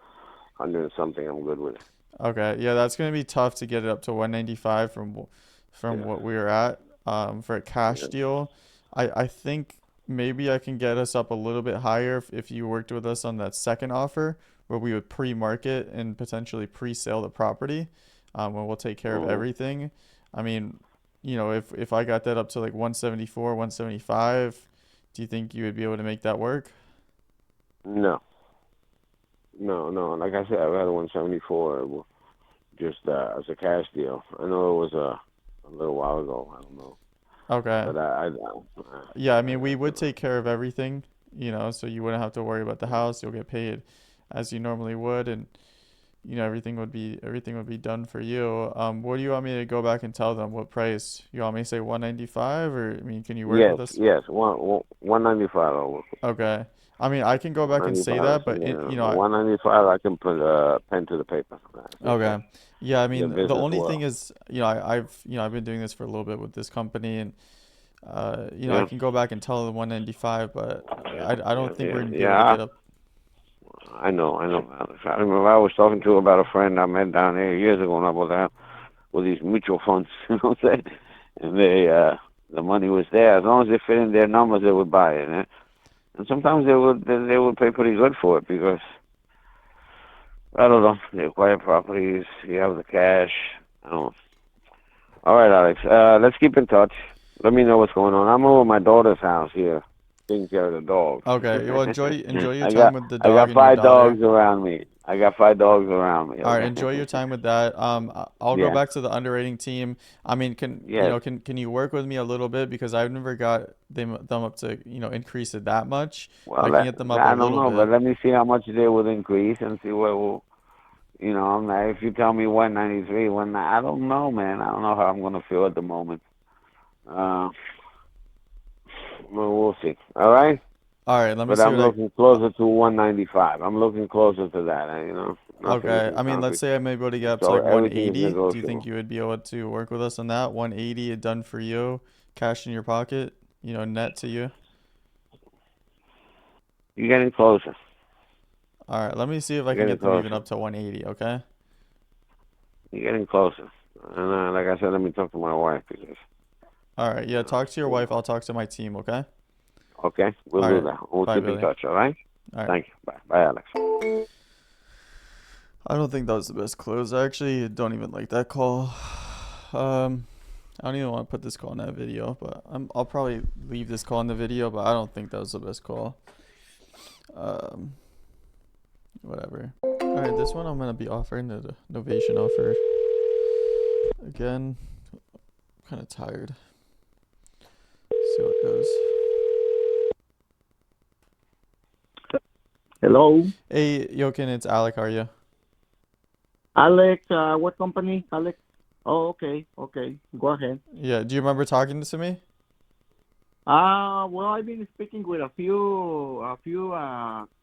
100 and something. I'm good with it. Okay, yeah, that's gonna be tough to get it up to 195 from Yeah. what we were at for a cash Yeah. deal. I think maybe I can get us up a little bit higher if you worked with us on that second offer where we would pre-market and potentially pre-sale the property, where we'll take care of Mhm. everything. I mean, if I got that up to like 174, 175, do you think you would be able to make that work? No, no. Like I said, I had a 174. Just as a cash deal. I know it was a little while ago. I don't know, Okay. but Yeah, I mean, we you would know, take care of everything, so you wouldn't have to worry about the house. You'll get paid as you normally would, and everything would be done for you. What do you want me to go back and tell them? What price? You want me to say 195, or I mean, can you work with us? yes, 195 over. Okay. I mean, I can go back and say 195, that, but yeah, you know, 195. I can put pen to the paper. okay. Yeah, I Your mean, the business only thing well. is, I've been doing this for a little bit with this company, and I Yeah, can go back and tell them 195, but I don't think we're gonna be able to yeah. get up. I know. Alex. I remember I was talking to about a friend I met down there years ago, and about that with these mutual funds. You know what I'm saying? And the money was there as long as they fit in their numbers, they would buy it. And sometimes they would pay pretty good for it because I don't know, they acquire properties, you have the cash. I don't know. All right, Alex. Let's keep in touch. Let me know what's going on. I'm over at my daughter's house here, taking care of the dogs. Okay. Well, enjoy your I time got with the I dog got and your five daughter. dogs around me. I got 5 dogs around me. All right, Okay. enjoy your time with that. I'll go Yeah. back to the underwriting team. I mean, Yes. can you work with me a little bit because I've never got them up to increase it that much. I Well, can get them up a I don't little know, but bit. let me see how much they will increase and see what will. If you tell me 193, I don't know, man. I don't know how I'm gonna feel at the moment. Uh, we'll see. All right. All right, let me But see I'm what I. looking closer to 195. I'm looking closer to that. Nothing is Okay, in I mean, let's concrete. say I'm able to get up to So like everything is 180. Do you think negotiable. you would be able to work with us on that? 180 done for you, cash in your pocket, net to you. You're getting closer. All right, let me see if I You're can getting get them even closer. up to 180, okay? You're getting closer. And like I said, let me talk to my wife because All right, yeah, talk to your you wife. know. I'll talk to my team, okay? Okay, we'll All do right, that. We'll bye, keep in Billy. touch. All right. All right. Thank you. Bye. Bye, Alex. I don't think that was the best close. I actually don't even like that call. I don't even want to put this call in that video, but I'll probably leave this call in the video, but I don't think that was the best call. Whatever. All right, this one I'm gonna be offering the novation offer again. I'm kind of tired. See how it goes. Hello, Hey, Jokin, it's Alec. How are you? Alec. What company, Alec? Oh, okay, okay. Go ahead. Yeah. Do you remember talking to me? Well, I've been speaking with a few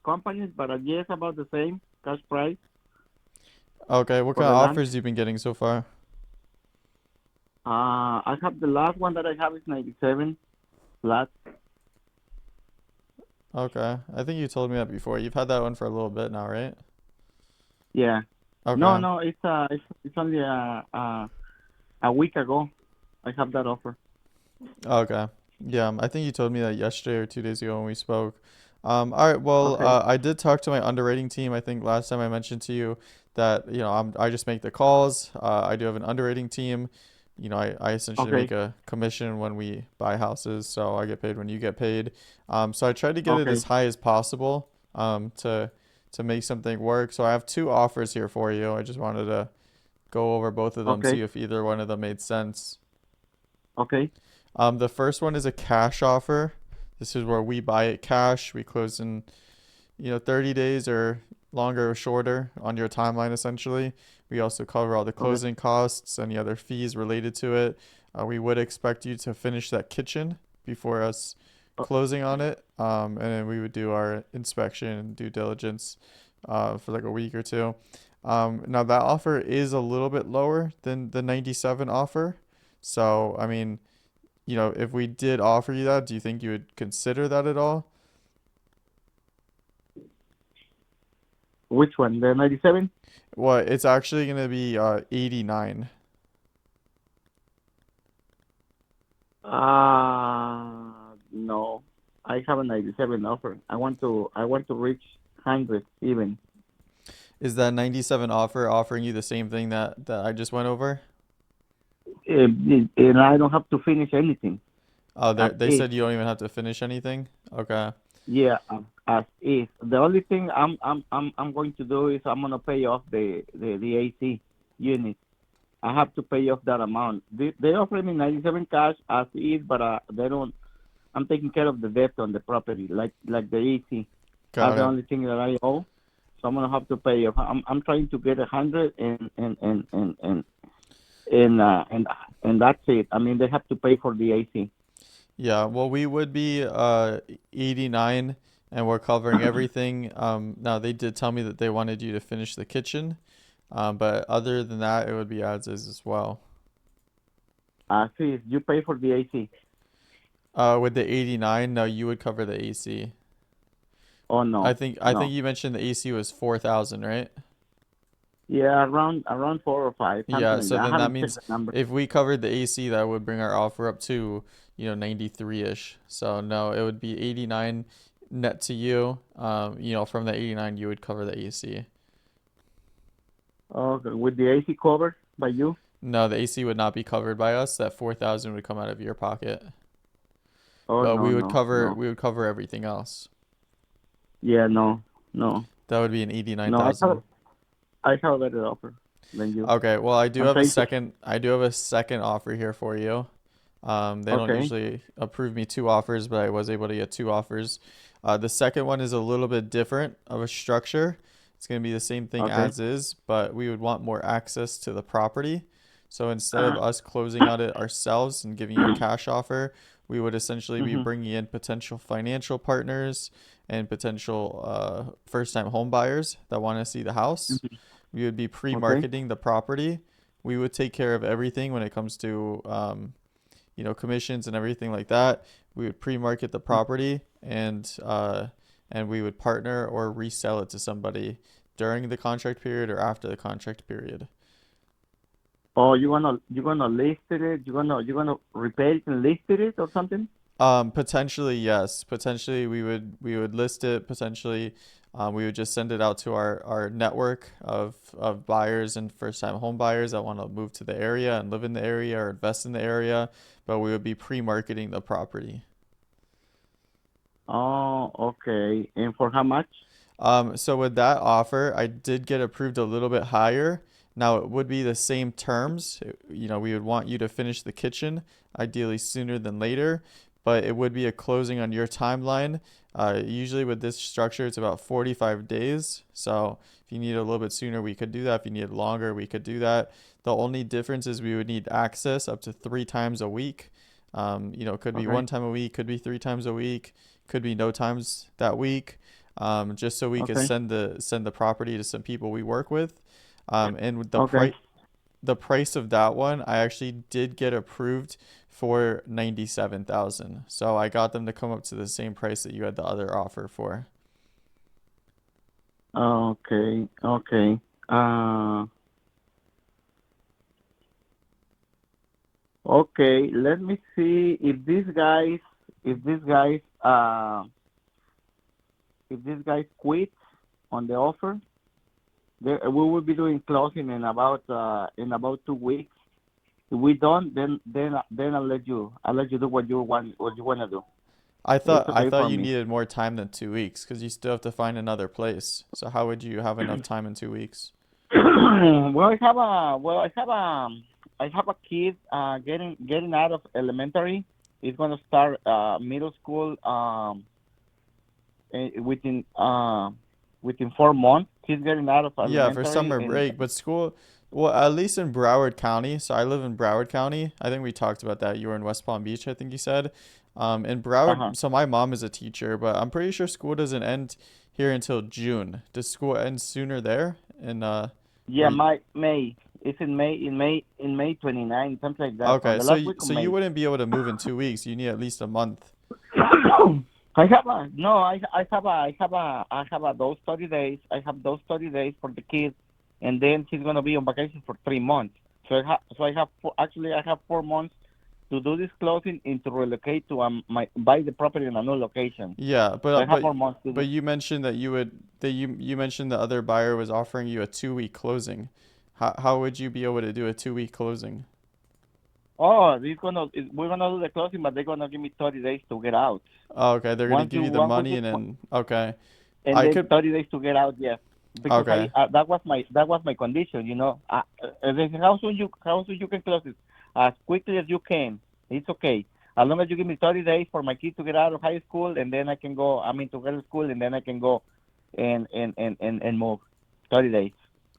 companies, but I guess about the same cash price Okay. What for kind the of land. offers you been getting so far? I have the last one that I have is 97 flat. Okay. I think you told me that before. You've had that one for a little bit now, right? Yeah. No, Okay. no, it's only a week ago. I have that offer. Okay. Yeah, I think you told me that yesterday or 2 days ago when we spoke. All right. Well, Okay, I did talk to my underwriting team. I think last time I mentioned to you that, I just make the calls. I do have an underwriting team. I essentially make okay, a commission when we buy houses, so I get paid when you get paid. So I tried to get it okay, as high as possible, to make something work. So I have two offers here for you. I just wanted to go over both of them, see okay, if either one of them made sense. okay, The first one is a cash offer. This is where we buy it cash. We close in, 30 days or longer or shorter on your timeline, essentially. We also cover all the okay, closing costs, any other fees related to it. We would expect you to finish that kitchen before us o- closing on it. And then we would do our inspection and due diligence for like a week or two. Now, that offer is a little bit lower than the 97 offer. So, I mean, if we did offer you that, do you think you would consider that at all? Which one? The 97? Well, it's actually going to be 89. No. I have a 97 offer. I want to reach 100 even. Is that 97 offer offering you the same thing that I just went over? And I don't have to finish anything Oh, as they is. said you don't even have to finish anything? Okay. Yeah, as is. The only thing I'm going to do is I'm gonna pay off the AC unit. I have to pay off that amount. They offer me 97 cash as is, but they don't. I'm taking care of the debt on the property, like the AC. That's Got the it. only thing that I owe. So I'm gonna have to pay off. I'm trying to get 100 and that's it. I mean, they have to pay for the AC. Yeah, well, we would be 89 and we're covering everything. Now they did tell me that they wanted you to finish the kitchen. But other than that, it would be as is as well. As is, you pay for the AC. With the 89, no, you would cover the AC. Oh I no, think I think no. you mentioned the AC was 4,000, right? Yeah, around 4 or 5, something Yeah, like so that. I then that haven't checked means the number. if we covered the AC, that would bring our offer up to, 93-ish. So no, it would be 89 net to you. From the 89, you would cover the AC. Okay, with the AC covered by you? No, the AC would not be covered by us. That 4,000 would come out of your pocket. Oh But no, we would no, cover no. we would cover everything else. Yeah, no, no, That would be an no. I have 89,000. I have a better offer than you. Okay, well, I'm trying to. I do have a second offer here for you. They don't Okay, usually approve me two offers, but I was able to get two offers. The second one is a little bit different of a structure. It's going to be the same thing okay, as is, but we would want more access to the property. So instead of us closing on it ourselves and giving you a cash offer, we would essentially be bringing in potential financial partners and potential first-time home buyers that want to see the house. We would be Okay. pre-marketing the property. We would take care of everything when it comes to commissions and everything like that. We would pre-market the property and we would partner or resell it to somebody during the contract period or after the contract period. Oh, you gonna list it? You gonna repair it and list it or something? Potentially, yes. Potentially, we would list it. Potentially, we would just send it out to our network of buyers and first-time home buyers that want to move to the area and live in the area or invest in the area. But we would be pre-marketing the property. Oh, okay. And for how much? So with that offer, I did get approved a little bit higher. Now it would be the same terms. We would want you to finish the kitchen, ideally sooner than later, but it would be a closing on your timeline. Usually with this structure, it's about 45 days. So if you need it a little bit sooner, we could do that. If you need it longer, we could do that. The only difference is we would need access up to 3 times a week. It could be Okay. 1 time a week, could be 3 times a week, could be no times that week, just so we could Okay. send the property to some people we work with. And with Okay. the price of that one, I actually did get approved for 97,000. So I got them to come up to the same price that you had the other offer for. Okay. Okay. Okay. Let me see if these guys, quit on the offer. We will be doing closing in about 2 weeks. If we don't, then I'll let you do what you wanna do. I It's thought I okay thought for you me. needed more time than 2 weeks because you still have to find another place. So how would you have enough time in 2 weeks? I have a kid getting out of elementary. He's gonna start middle school within 4 months. He's getting out of Yeah, for elementary, summer and break, but school, well, at least in Broward County. So I live in Broward County. I think we talked about that. You were in West Palm Beach, I think you said. In uh-huh. Broward, so my mom is a teacher, but I'm pretty sure school doesn't end here until June. Does school end sooner there? And where Yeah, you, May. It's in May 29, something like that. On okay, the so last week of so you May. wouldn't be able to move in 2 weeks. You need at least a month. I have a no. I have those 30 days. I have those 30 days for the kids, and then he's gonna be on vacation for 3 months. I have 4 months to do this closing and to relocate to my buy the property in a new location. Yeah, So but I have but 4 months to but do. you mentioned that you mentioned the other buyer was offering you a 2 week closing. How would you be able to do a 2 week closing? Oh, we're gonna do the closing, but they're gonna give me 30 days to get out. Oh, okay, they're gonna Once give you you the once we money get and then okay. and I then could 30 days to get out. Yes, because okay. that was my condition. They say, how soon you can close it? As quickly as you can. It's okay. As long as you give me 30 days for my kid to get out of high school, and then I can go. I mean, to go to school, and then I can go and move. 30 days.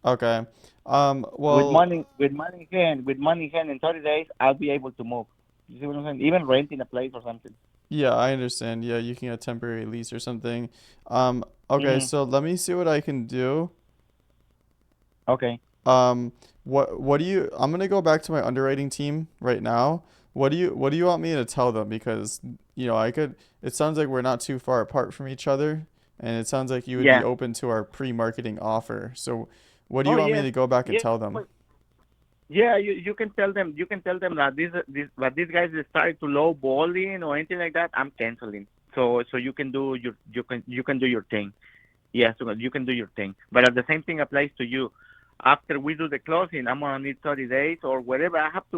Okay. With Well, money, with money in hand, in 30 days, I'll be able to move. You see what I'm saying? Even renting a place or something. yeah, I understand. Yeah, you can get a temporary lease or something. Okay, Hmm. so let me see what I can do. Okay. Um, what do you, I'm gonna go back to my underwriting team right now. What do you want me to tell them? Because, it sounds like we're not too far apart from each other, and it sounds like you would be Yeah. open to our pre-marketing offer. So what do you Oh, want me yes. to go back and Yes. tell them? Yeah, you can tell them that these guys decided to low balling or anything like that. I'm canceling. So you can do your thing. Yes, so you can do your thing. But the same thing applies to you. After we do the closing, I'm gonna need 30 days or whatever. I have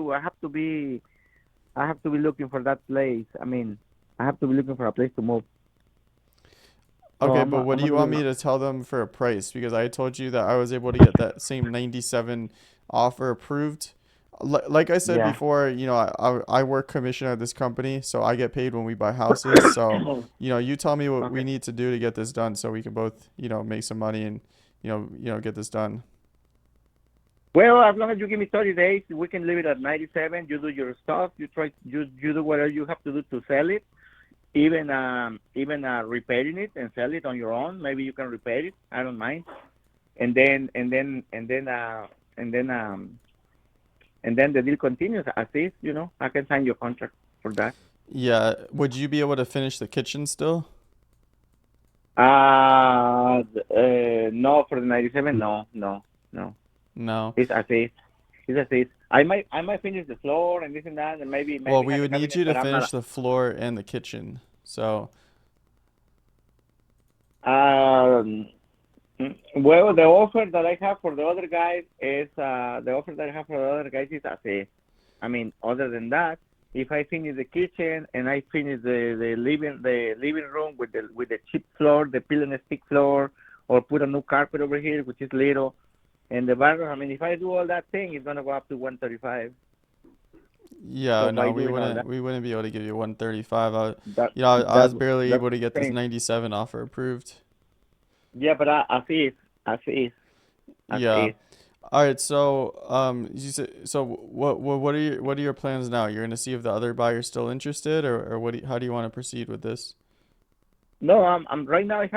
to be looking for that place. I mean, I have to be looking for a place to move. So Okay, I'm but gonna, what I'm do you gonna want do. me to tell them for a price? Because I told you that I was able to get that same 97 offer approved. Like I said Yeah. before, I work commission at this company, so I get paid when we buy houses. So, you tell me what we Okay. need to do to get this done so we can both, make some money and, get this done. Well, as long as you give me 30 days, we can leave it at 97. You do your stuff. You do whatever you have to do to sell it. Even repairing it and sell it on your own. Maybe you can repair it. I don't mind. And then and then and then the deal continues as is. I can sign your contract for that. Yeah. Would you be able to finish the kitchen still? No, for the 97, no, no, no. No. It's as is. It's as is. I might finish the floor and this and that, and Well, maybe we have a would need cabinet, you to but I'm finish not. the floor and the kitchen. So, Um, well, the offer that I have for the other guys is as is. I mean, other than that, if I finish the kitchen and I finish the living room with the chip floor, the peel and stick floor, or put a new carpet over here, which is little, and the bathroom. I mean, if I do all that thing, it's gonna go up to 135. yeah, So no, by we doing all wouldn't that, we wouldn't be able to give you 135. that I was that barely that's able to the get this thing. 97 offer approved. Yeah, but as is, as Yeah. is. All right, so you said so. What are your plans now? You're gonna see if the other buyer's still interested, or how do you want to proceed with this? No, I'm right now. I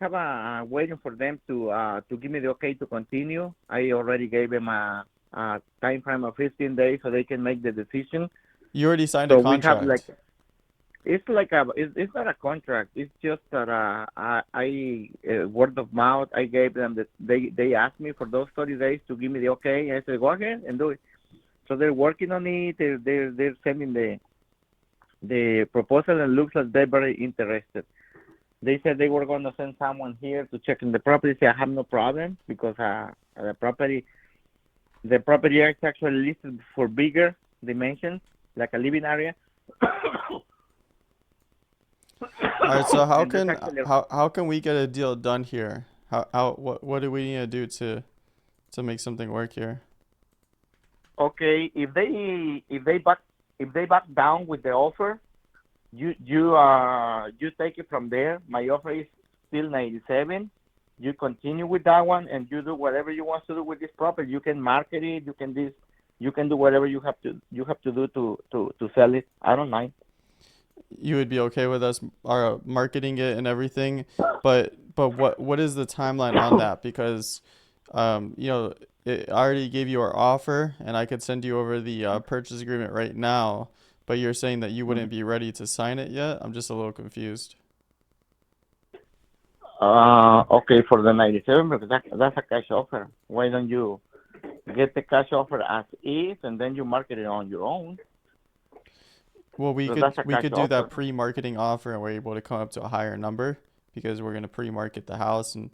have a waiting for them to give me the okay to continue. I already gave them a time frame of 15 days so they can make the decision. You already signed a So we have contract. it's not a contract. It's just that I word of mouth. I gave them that they asked me for those 30 days to give me the okay. I said go ahead and do it. So they're working on it. They're sending the proposal, and looks like they're very interested. They said they were going to send someone here to check in the property. Say I have no problem because the property is actually listed for bigger dimensions, like a living area. All right, so how And there's can actually how can we get a deal done here? What do we need to do to make something work here? okay if they back down with the offer, you take it from there. My offer is still 97. You continue with that one, and you do whatever you want to do with this property. You can market it. You can do whatever you have to do to sell it. I don't mind. You would be okay with us marketing it and everything, but what is the timeline on that? Because I already gave you our offer, and I could send you over the purchase agreement right now, but you're saying that you wouldn't be ready to sign it yet. I'm just a little confused. Okay, for the 97, because that's a cash offer. Why don't you get the cash offer as is, and then you market it on your own? Well, we So could that's a we cash could do that offer. pre-marketing offer, and we're able to come up to a higher number because we're gonna pre-market the house and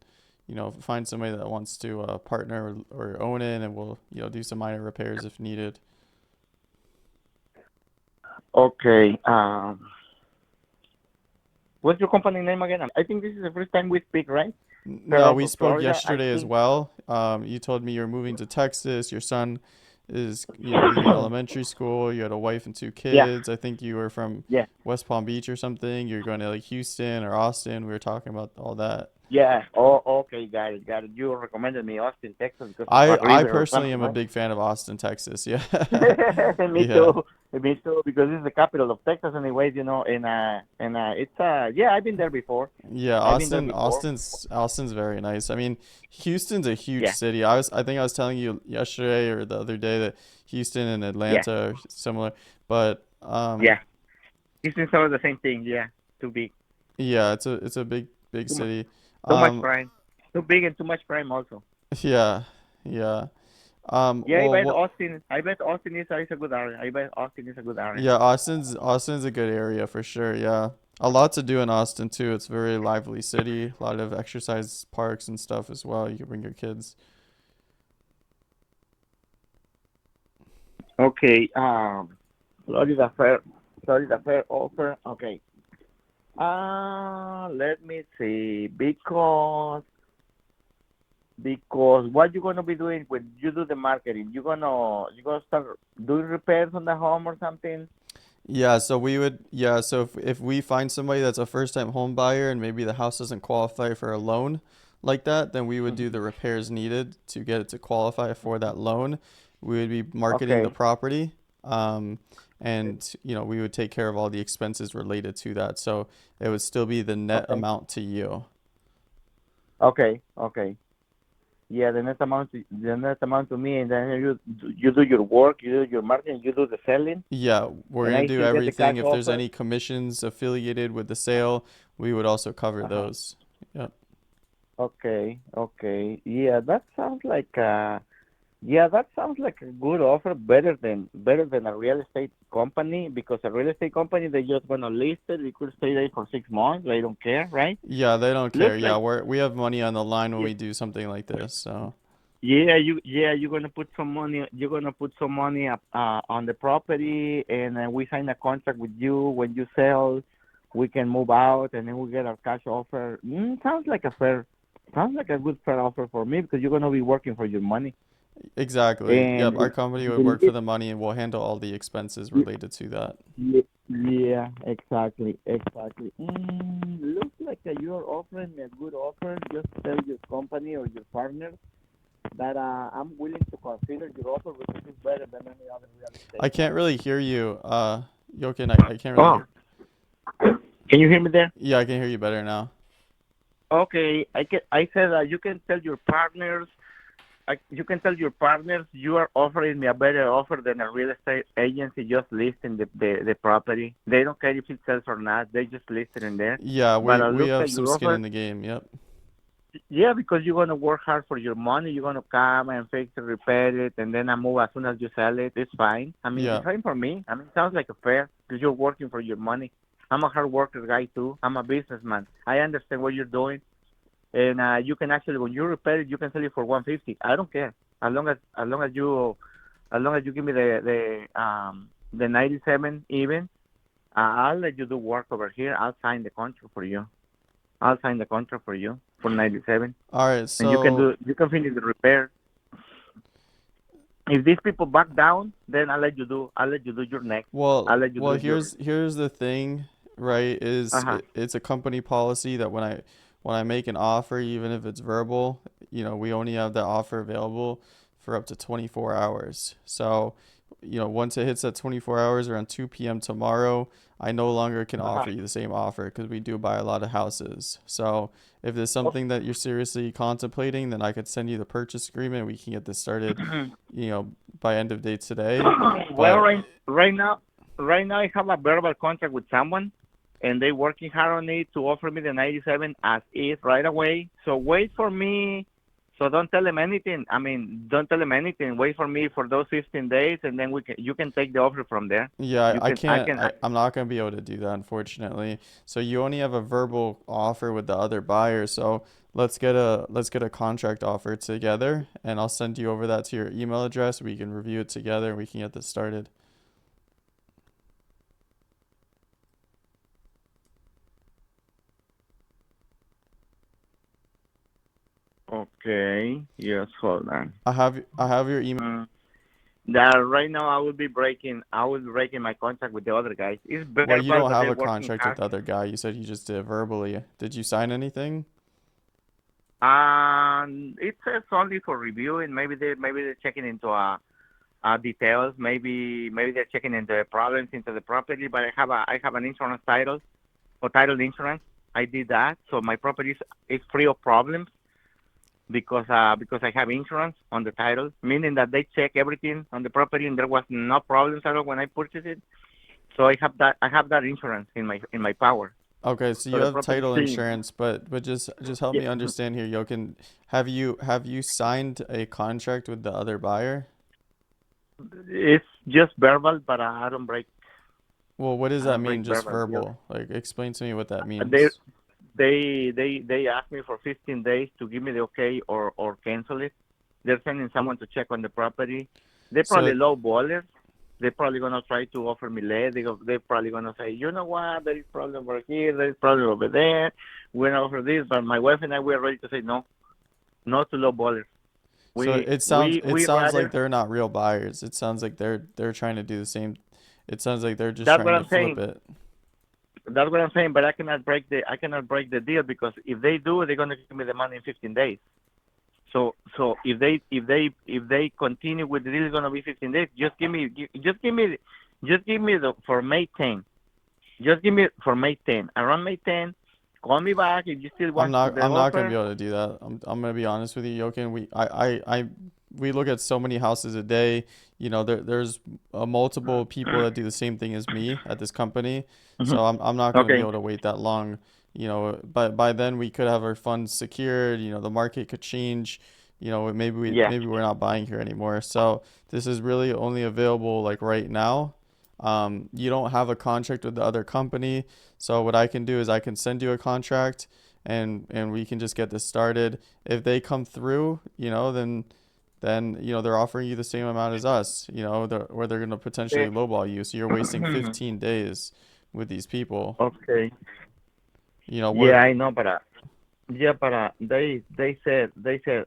find somebody that wants to partner or own it, and we'll do some minor repairs if needed. Okay. What's your company name again? I think this is the first time we speak, right? You're No, out we of spoke Florida, I yesterday as think. well. You told me you're moving to Texas. Your son is leaving elementary school. You had a wife and two Yeah, kids. I think you were from yeah, West Palm Beach or something. You're going to like Houston or Austin. We were talking about all that. yeah. Oh, okay, got it, got it. You recommended me Austin, Texas, because of I Red I River or personally something, am a right? big fan of Austin, Texas. Yeah. Me Yeah. too. Me too. Because it's the capital of Texas, anyways. And it's yeah. I've been there before. Yeah, I've been there Austin, before. Austin's very nice. I mean, Houston's a huge Yeah, city. I think I was telling you yesterday or the other day that Houston and yeah, Atlanta are similar, but yeah. It's sort of the same thing. Yeah, too big, yeah, it's a big too much, city. too much Um, crime, too big and too much crime also. yeah, yeah. Yeah, I Well, bet what? Austin. I bet Austin is a good area. I bet Austin is a good area. Yeah, Austin's a good area for sure. Yeah, a lot to do in Austin too. It's a very lively city. A lot of exercise parks and stuff as well. You can bring your kids. Okay. Florida Fair. Florida Fair offer. Okay. Let me see. Because what you gonna be doing when you do the marketing? You gonna start doing repairs on the home or something? Yeah, so if we find somebody that's a first time home buyer and maybe the house doesn't qualify for a loan, like that, then we would do the repairs needed to get it to qualify for that loan. We would be marketing the Okay. property, and we would take care of all the expenses related to that. So it would still be the net Okay. amount to you. Okay. Okay. Yeah, the net amount to me, and then you do your work, you do your marketing, you do the selling, Yeah, we're and gonna I do still get the everything. cash If there's offer. any commissions affiliated with the sale, we would also cover Uh-huh. those. Yep. Okay. Okay. Yeah, that sounds like a good offer, better than a real estate company, because a real estate company they just gonna list it. You could stay there for 6 months. They don't care, right? Yeah, they don't care. Looks Yeah, like we have money on the line when yeah, we do something like this. So you're gonna put some money. You're gonna put some money up on the property, and we sign a contract with you. When you sell, we can move out, and then we get our cash offer. Sounds like a good fair offer for me, because you're gonna be working for your money. exactly. Yep, our And company would the work for the money and we'll handle all the expenses related to that. Yeah, exactly, exactly. Looks like you're offering me a good offer. Just tell your company or your partner that I'm willing to consider your offer, because it's better than any other real I estate. can't really hear you. Jochen, I can't really Oh, hear. can you hear me there? Yeah, I can hear you better now. Okay, I said you can tell your partners. You can tell your partners you are offering me a better offer than a real estate agency just listing the property. They don't care if it sells or not. They just list it in there. Yeah, But it we looks have like some your skin offer. in the game. Yep. Yeah, because you're gonna work hard for your money. You're gonna come and fix it, repair it, and then I move as soon as you sell it. It's fine. I mean, it's Yeah. fine for me. I mean, it sounds like a fair, because you're working for your money. I'm a hard worker guy too. I'm a businessman. I understand what you're doing, and you can actually, when you repair it, you can sell it for 150. I don't care, as long as you give me the 97 even. I'll let you do work over here. I'll sign the contract for you. I'll sign the contract for you for 97. All right. And So, you can finish the repair. If these people back down, then I'll let you do your next. I'll let you do your here's the thing, right? uh-huh. It's a company policy that when I make an offer, even if it's verbal, we only have that offer available for up to 24 hours. So, once it hits that 24 hours around 2 p.m. tomorrow, I no longer can Uh-huh. offer you the same offer because we do buy a lot of houses. So, if there's something that you're seriously contemplating, then I could send you the purchase agreement. We can get this started, by end of day today. Well, But right now I have a verbal contract with someone, and they working hard on it to offer me the 97 as is right away. So wait for me. So don't tell them anything. I mean, don't tell them anything. Wait for me for those 15 days, and then you can take the offer from there. yeah, You I can I can't. can I'm not gonna be able to do that, unfortunately. So you only have a verbal offer with the other buyer. So let's get a contract offer together, and I'll send you over that to your email address. We can review it together, and we can get this started. Okay. Yes, hold on. I have your email. Mm. That right now I will be breaking my contract with the other guys. It's Well, you verbal, don't but have they're a working contract with hard. the other guy. You said you just did it verbally. Did you sign anything? It says only for review, and maybe they're checking into details. Maybe they're checking into the problems into the property. But I have an insurance title or title insurance. I did that, so my property is free of problems, because I have insurance on the title, meaning that they check everything on the property, and there was no problems at all when I purchased it. So I have that insurance in my power. Okay, so So you the have property is title clean. insurance, but just help Yeah. me understand here, Jochen. Have you signed a contract with the other buyer? It's just verbal, but I don't break. Well, what does I that don't mean, break just verbal deals. verbal? Like, explain to me what that They means. they asked me for 15 days to give me the okay or cancel it. They're sending someone to check on the property. They're So, probably low ballers. They're probably gonna try to offer me less. They're probably gonna say, you know what, there is problem over here, there is problem over there. We're gonna offer this, but my wife and I we're ready to say no, no to low ballers. so We it sounds we it we sounds like rather. they're not real buyers. It sounds like they're trying to do the same. It sounds like they're just That's trying what to I'm flip saying. it. that's what I'm saying. But I cannot break the deal because if they do, they're gonna give me the money in 15 days. So if they continue with the deal, it's gonna be 15 days. Just give me the for May 10. Just give me for May 10. Around May 10, call me back if you still want the I'm not gonna be offer. able to do that. I'm gonna be honest with you, Jochen. We look at so many houses a day. You know, there's multiple people that do the same thing as me at this company. Mhm. So I'm not gonna be Okay. able to wait that long. You know, but by then we could have our funds secured. You know, the market could change. You know, Yeah. maybe we're not buying here anymore. So this is really only available like right now. You don't have a contract with the other company. So what I can do is I can send you a contract and we can just get this started. If they come through, you know, then you know they're offering you the same amount as us, you know, where they're gonna potentially lowball you. So you're wasting 15 days with these people. Okay. You know, Yeah, I know, but they said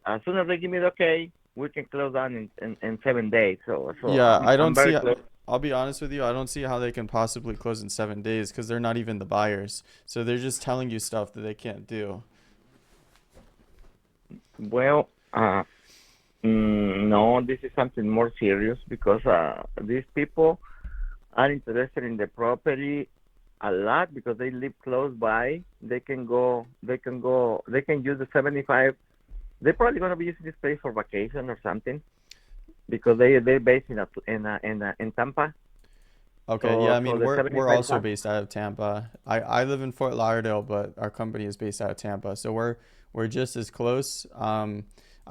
as soon as they give me the okay, we can close down in 7 days. So yeah, I I'm don't very see. close. I'll be honest with you. I don't see how they can possibly close in 7 days because they're not even the buyers. So they're just telling you stuff that they can't do. Well, no, this is something more serious because these people are interested in the property a lot because they live close by. They can use the 75. They're probably going to be using this place for vacation or something because they're based in Tampa. Okay, yeah, So I mean the we're 75 also based out of Tampa. I live in Fort Lauderdale, but our company is based out of Tampa. So we're just as close. I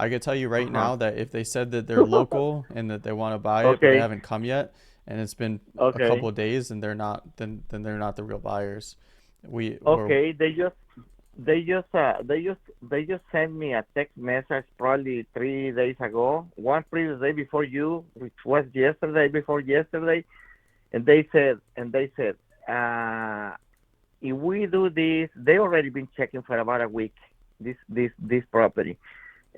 could tell you right Uh-huh. now that if they said that they're local and that they want to buy it, but they Okay. haven't come yet, and it's been a couple Okay. of days, and they're not the real buyers. We're Okay. They just sent me a text message probably 3 days ago, one previous day before you, which was yesterday before yesterday, and they said, if we do this, they already been checking for about a week this property,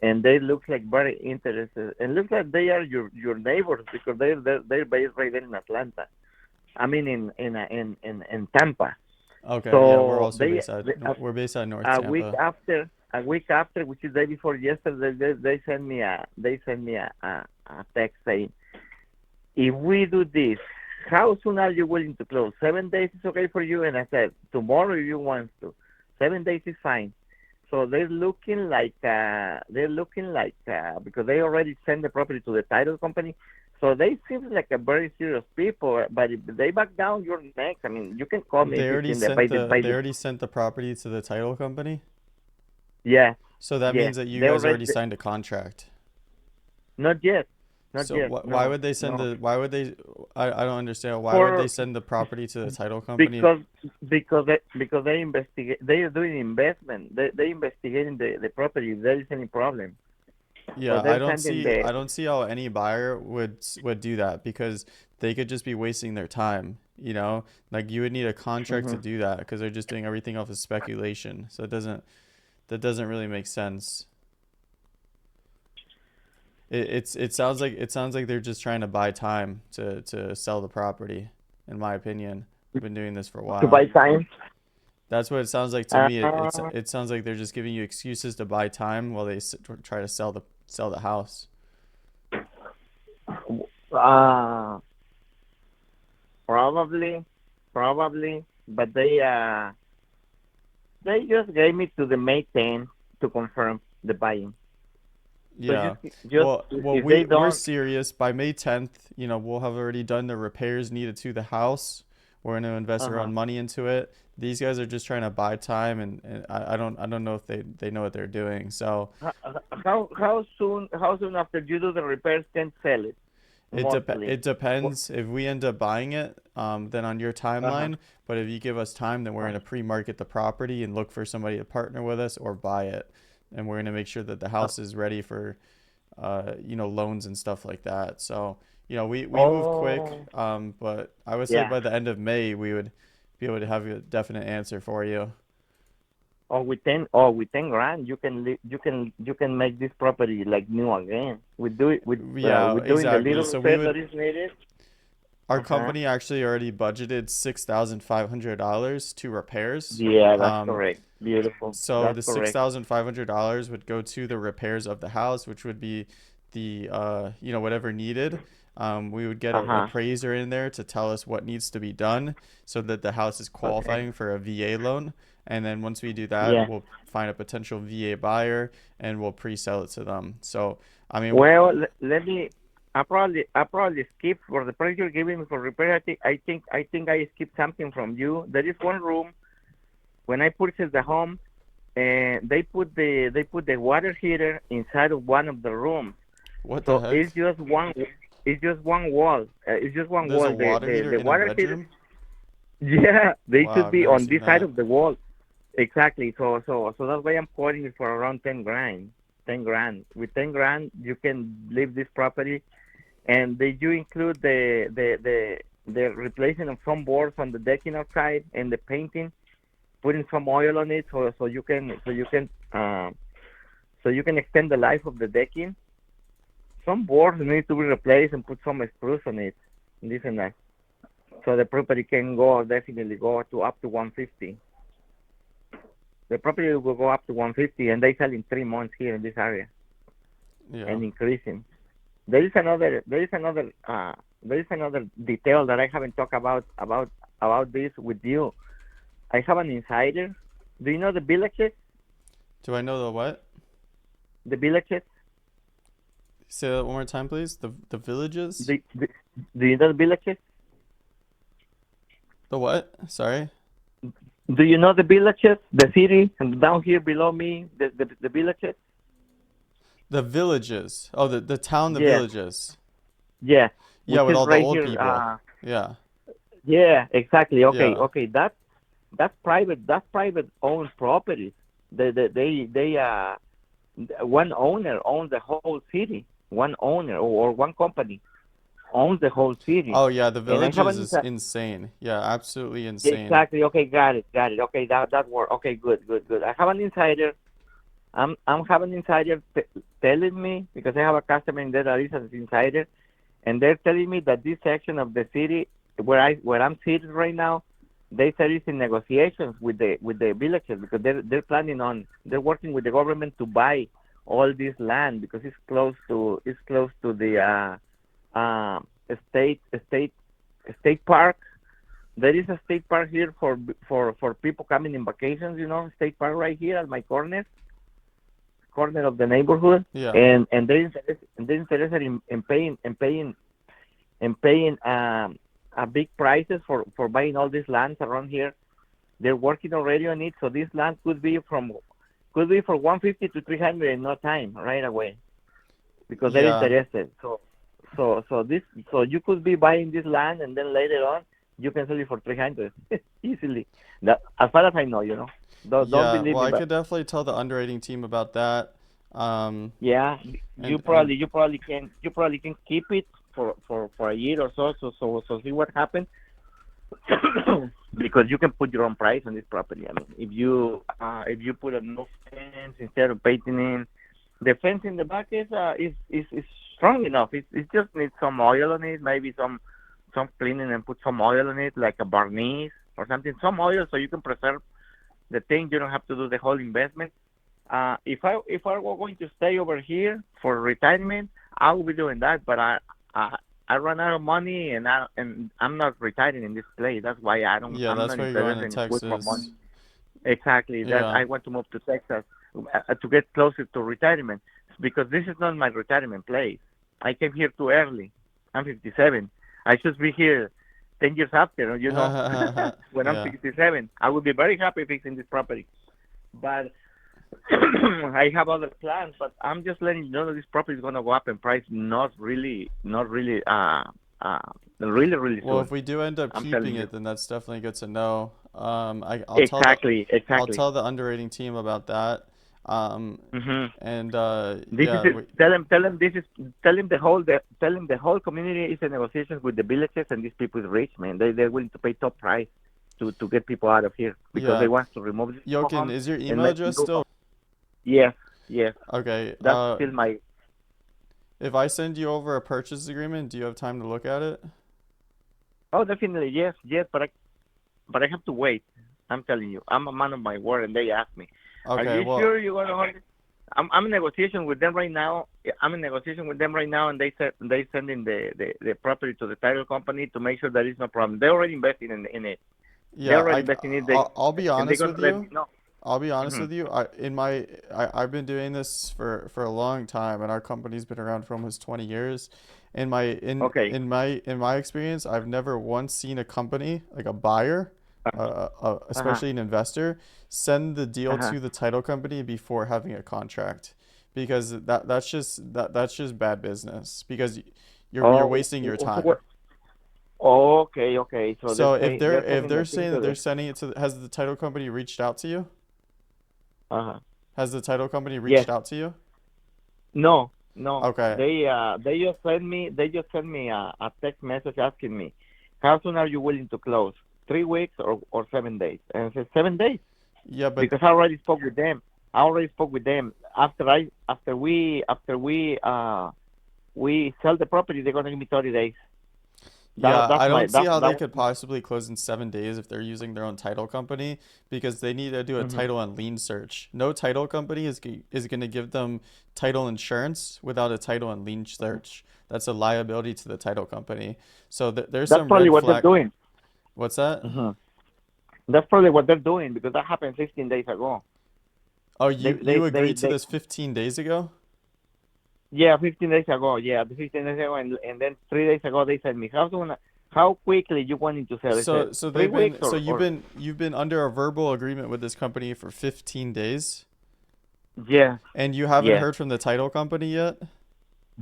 and they look like very interested, and looks like they are your neighbors because they're based right there in Atlanta. I mean in Tampa. okay, yeah, we're So also based out we're based out of North a week Tampa. after a week after, which is the day before yesterday, they send me a text saying, if we do this, how soon are you willing to close? 7 days is okay for you? And I said, tomorrow if you want to. 7 days is fine. So they're looking like because they already sent the property to the title company. So they seem like a very serious people. But if they back down, you're next. I mean, you can call me if you think that They already sent the property to the title company. yeah, So that yeah. means that you They guys already already signed a contract. not yet, not So yet. why No, would they send no. why would they I don't understand. Why would they For send the property to the title company? because they investigate. They are doing investment. They investigating the property if there is any problem. So Yeah, they're sending the. I don't see how any buyer would do that because they could just be wasting their time, you know? Like you would need a contract to Mhm. do that because they're just doing everything off of speculation. So that doesn't really make sense. It sounds like they're just trying to buy time to sell the property, in my opinion. I've been doing this for a To buy while. time. That's what it sounds like to me. Uh, It sounds like they're just giving you excuses to buy time while they try to sell the house. uh, probably, probably, but they just gave me to the May 10 to confirm the buying. So Yeah. just Well, if they we're don't. serious. By May 10th, you know, we'll have already done the repairs needed to the house. We're going to invest our Uh-huh. own money into it. These guys are just trying to buy time and I don't know if they know what they're doing. So, How soon after you do the repairs can sell it monthly? it depends. If we end up buying it, then on your Uh-huh. timeline. But if you give us time, then we're going to pre-market the property and look for somebody to partner with us or buy it. And we're going to make sure that the house is ready for, you know, loans and stuff like that. So, you know, we move quick. Oh, But I would say yeah. by the end of May, we would be able to have a definite answer for you. With 10 grand, you can make this property like new again. We do it with Yeah, doing the exactly. little So we repair that would is needed. Our company actually already budgeted $6,500 to repairs. Yeah, that's correct. Beautiful. So the That's correct. $6,500 would go to the repairs of the house, which would be the whatever needed. We would get an appraiser in there to tell us what needs to be done so that the house is qualifying for a VA loan. And then once we do that, Yeah. we'll find a potential VA buyer and we'll pre-sell it to them. So, I mean, Well, let me. I probably skip for the price you're giving me for repair. I think I skipped something from you. There is one room when I purchased the home, and they put the water heater inside of one of the rooms. what So the heck? it's just one. It's just one wall. It's just one There's wall. a water heater The in a water heater. bedroom? Yeah, they Wow, should I've be never on seen this side that. of the wall. Exactly. So that's why I'm quoting it for around 10 grand. 10 grand. With 10 grand, you can leave this property, and they do include the replacing of some boards on the decking outside and the painting, putting some oil on it so you can extend the life of the decking. Some boards need to be replaced and put some screws on it, this and that. So the property can definitely go to up to 150. The property will go up to 150, and they sell in 3 months here in this area, Yeah. and increasing. There is another detail that I haven't talked about this with you. I have an insider. Do you know the villages? Do I know the what? The villages? Say that one more time, please. The villages? Do you know the villages? The what? Sorry. Do you know the villages? The city, and down here below me, the villages? The villages. Oh, the town, the Yeah. villages. Yeah. Yeah, Which with is all the right old here, people. Yeah. Yeah, exactly. Okay, Yeah. okay. That's private. That's private owned properties. They one owner owns the whole city. One owner or one company owns the whole city. Oh, yeah, the And I have villages an is insane. Yeah, absolutely insane. Exactly. Okay, got it. Okay, that worked. Okay, good. I have an insider. I'm having an insider telling me, because I have a customer in there that is an insider, and they're telling me that this section of the city where I'm seated right now, they said it's in negotiations with the villages, because they're working with the government to buy all this land, because it's close to the state park. There is a state park here for people coming in vacations. State park right here at my corner of the neighborhood. Yeah. And they're interested in paying a big prices for buying all these lands around here. They're working already on it, so this land could be for 150 to 300 in no time, right away, because they're Yeah. interested. So you could be buying this land, and then later on you can sell it for 300 easily. As far as I know, Don't Yeah, believe well, me, I but could definitely tell the underwriting team about that. yeah, you and- probably can keep it for a year or so see what happens. Because you can put your own price on this property. I mean, if you put a no fence instead of painting, the fence in the back is strong enough. It just needs some oil on it, maybe some cleaning, and put some oil on it, like a varnish or something, some oil, so you can preserve the thing. You don't have to do the whole investment. If I were going to stay over here for retirement, I will be doing that. But I run out of money, and I'm not retiring in this place. That's why I don't. Yeah, I'm that's not why you're going to interested in put more Texas. money. Exactly. That Yeah. I want to move to Texas to get closer to retirement, because this is not my retirement place. I came here too early. I'm 57. I should be here 10 years after. When I'm Yeah. 67, I will be very happy fixing this property. But I have other plans. But I'm just letting you know that this property is going to go up in price. Not really really soon. Well, if we do end up I'm keeping telling you. it, then that's definitely good to know. I'll Exactly. I'll tell the underwriting team about that. And This yeah, is tell him the whole community is in negotiations with the villages, and these people is rich, man. They're willing to pay top price to get people out of here, because Yeah. they want to remove this. Jochen, is your and email let address people- still? Yes. Okay. That's still my. If I send you over a purchase agreement, do you have time to look at it? Oh, definitely, yes, yes, but I have to wait. I'm telling you, I'm a man of my word, and they ask me, "Are Okay, you well, sure you're gonna hold it?" I'm in negotiation with them right now. I'm in negotiation with them right now, and they sending the property to the title company to make sure there is no problem. They're already investing in it. They're yeah, already investing in it. I'll be And they're honest gonna with let me you. know. I'll be honest Hmm. with you. I've been doing this for a long time, and our company's been around for almost 20 years. Okay. In my experience, I've never once seen a company like a buyer, Uh huh. especially an investor, send the Uh deal huh. to the title company before having a contract, because that's just bad business because you're Oh, wasting your so time. what? Okay, okay. So So they're if sending the they're thing saying to that they're the. sending it to, has the title company reached out to you? Uh huh. Has the title company Yes. reached out to you? No. No. Okay. They just sent me a text message asking me, how soon are you willing to close? 3 weeks or 7 days? And I said 7 days Yeah, but because I already spoke with them. I already spoke with them after we sell the property. They're gonna give me 30 days. That yeah, that's I my don't see that how that they was could my. possibly close in 7 days if they're using their own title company because they need to do a Hmm. title and lien search. No title company is going to give them title insurance without a title and lien search. That's a liability to the title company. So there's That's some probably red what they're flag. doing. What's that? Hmm. That's probably what they're doing because that happened 15 days ago. Oh, They you they they agreed to they this 15 days ago? Yeah, 15 days ago. Yeah, 15 days ago, and then 3 days ago they said me, how quickly you wanting to sell? I said So three they've weeks been so or you've been under a verbal agreement with this company for 15 days yeah, and you haven't yeah. heard from the title company yet?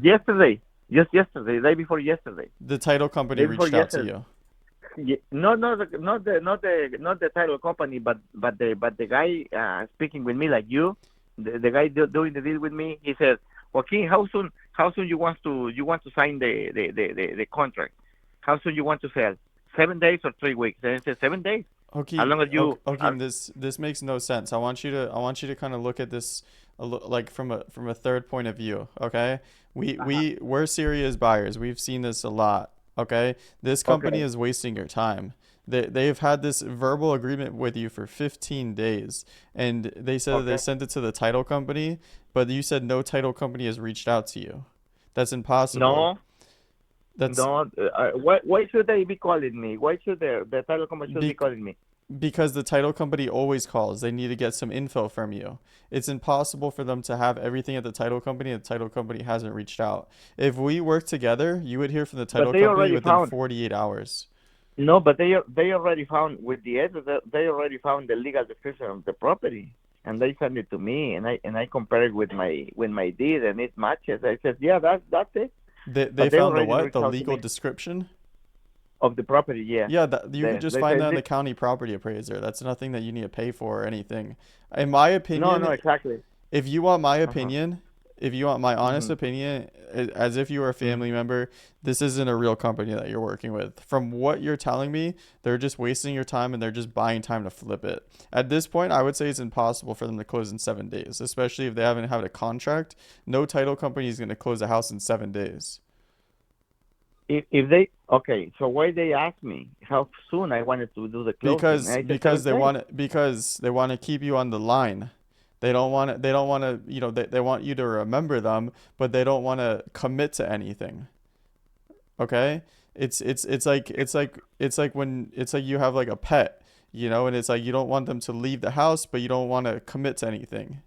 Yesterday, just yesterday, day before yesterday, The title company day before reached out to yesterday. you. No, not the title company, but the guy speaking with me like you, the guy doing the deal with me. He says, Joaquin, how soon you want to sign the contract? How soon you want to sell? 7 days or 3 weeks? And I said 7 days. As Okay, long as okay, you okay, this makes no sense. I want you to kind of look at this like from a third point of view, okay? We're serious buyers. We've seen this a lot, okay? This company okay. is wasting your time. They've had this verbal agreement with you for 15 days, and they said that they Okay. sent it to the title company, but you said no title company has reached out to you. That's impossible. No, That's no. Why should they be calling me? Why should the title company should be be calling me? because the title company always calls. They need to get some info from you. It's impossible for them to have everything at the title company, and the title company hasn't reached out. If we work together, you would hear from the But title they company already within found. 48 hours. No, but they already found with the edit. They already found the legal description of the property, and they sent it to me, and I compared it with my deed, and it matches. I said, yeah, that's it. They But they found the already what? The reached out to legal me description? of the property. Yeah, Yeah, that you could just they find that said on this. the county property appraiser. That's nothing that you need to pay for or anything. In my No, no, opinion, exactly. if you want my Uh huh. opinion, if you want my honest Mhm. opinion, as if you were a Mhm. family member, this isn't a real company that you're working with. From what you're telling me, they're just wasting your time and they're just buying time to flip it. At this point, I would say it's impossible for them to close in 7 days, especially if they haven't had a contract. No title company is going to close a house in 7 days If they okay, so why they asked me how soon I wanted to do the closing, and I said because 7 days. they want to keep you on the line. They don't want to, they want you to remember them, but they don't want to commit to anything. Okay? It's like when it's like you have like a pet, and it's like you don't want them to leave the house, but you don't want to commit to anything.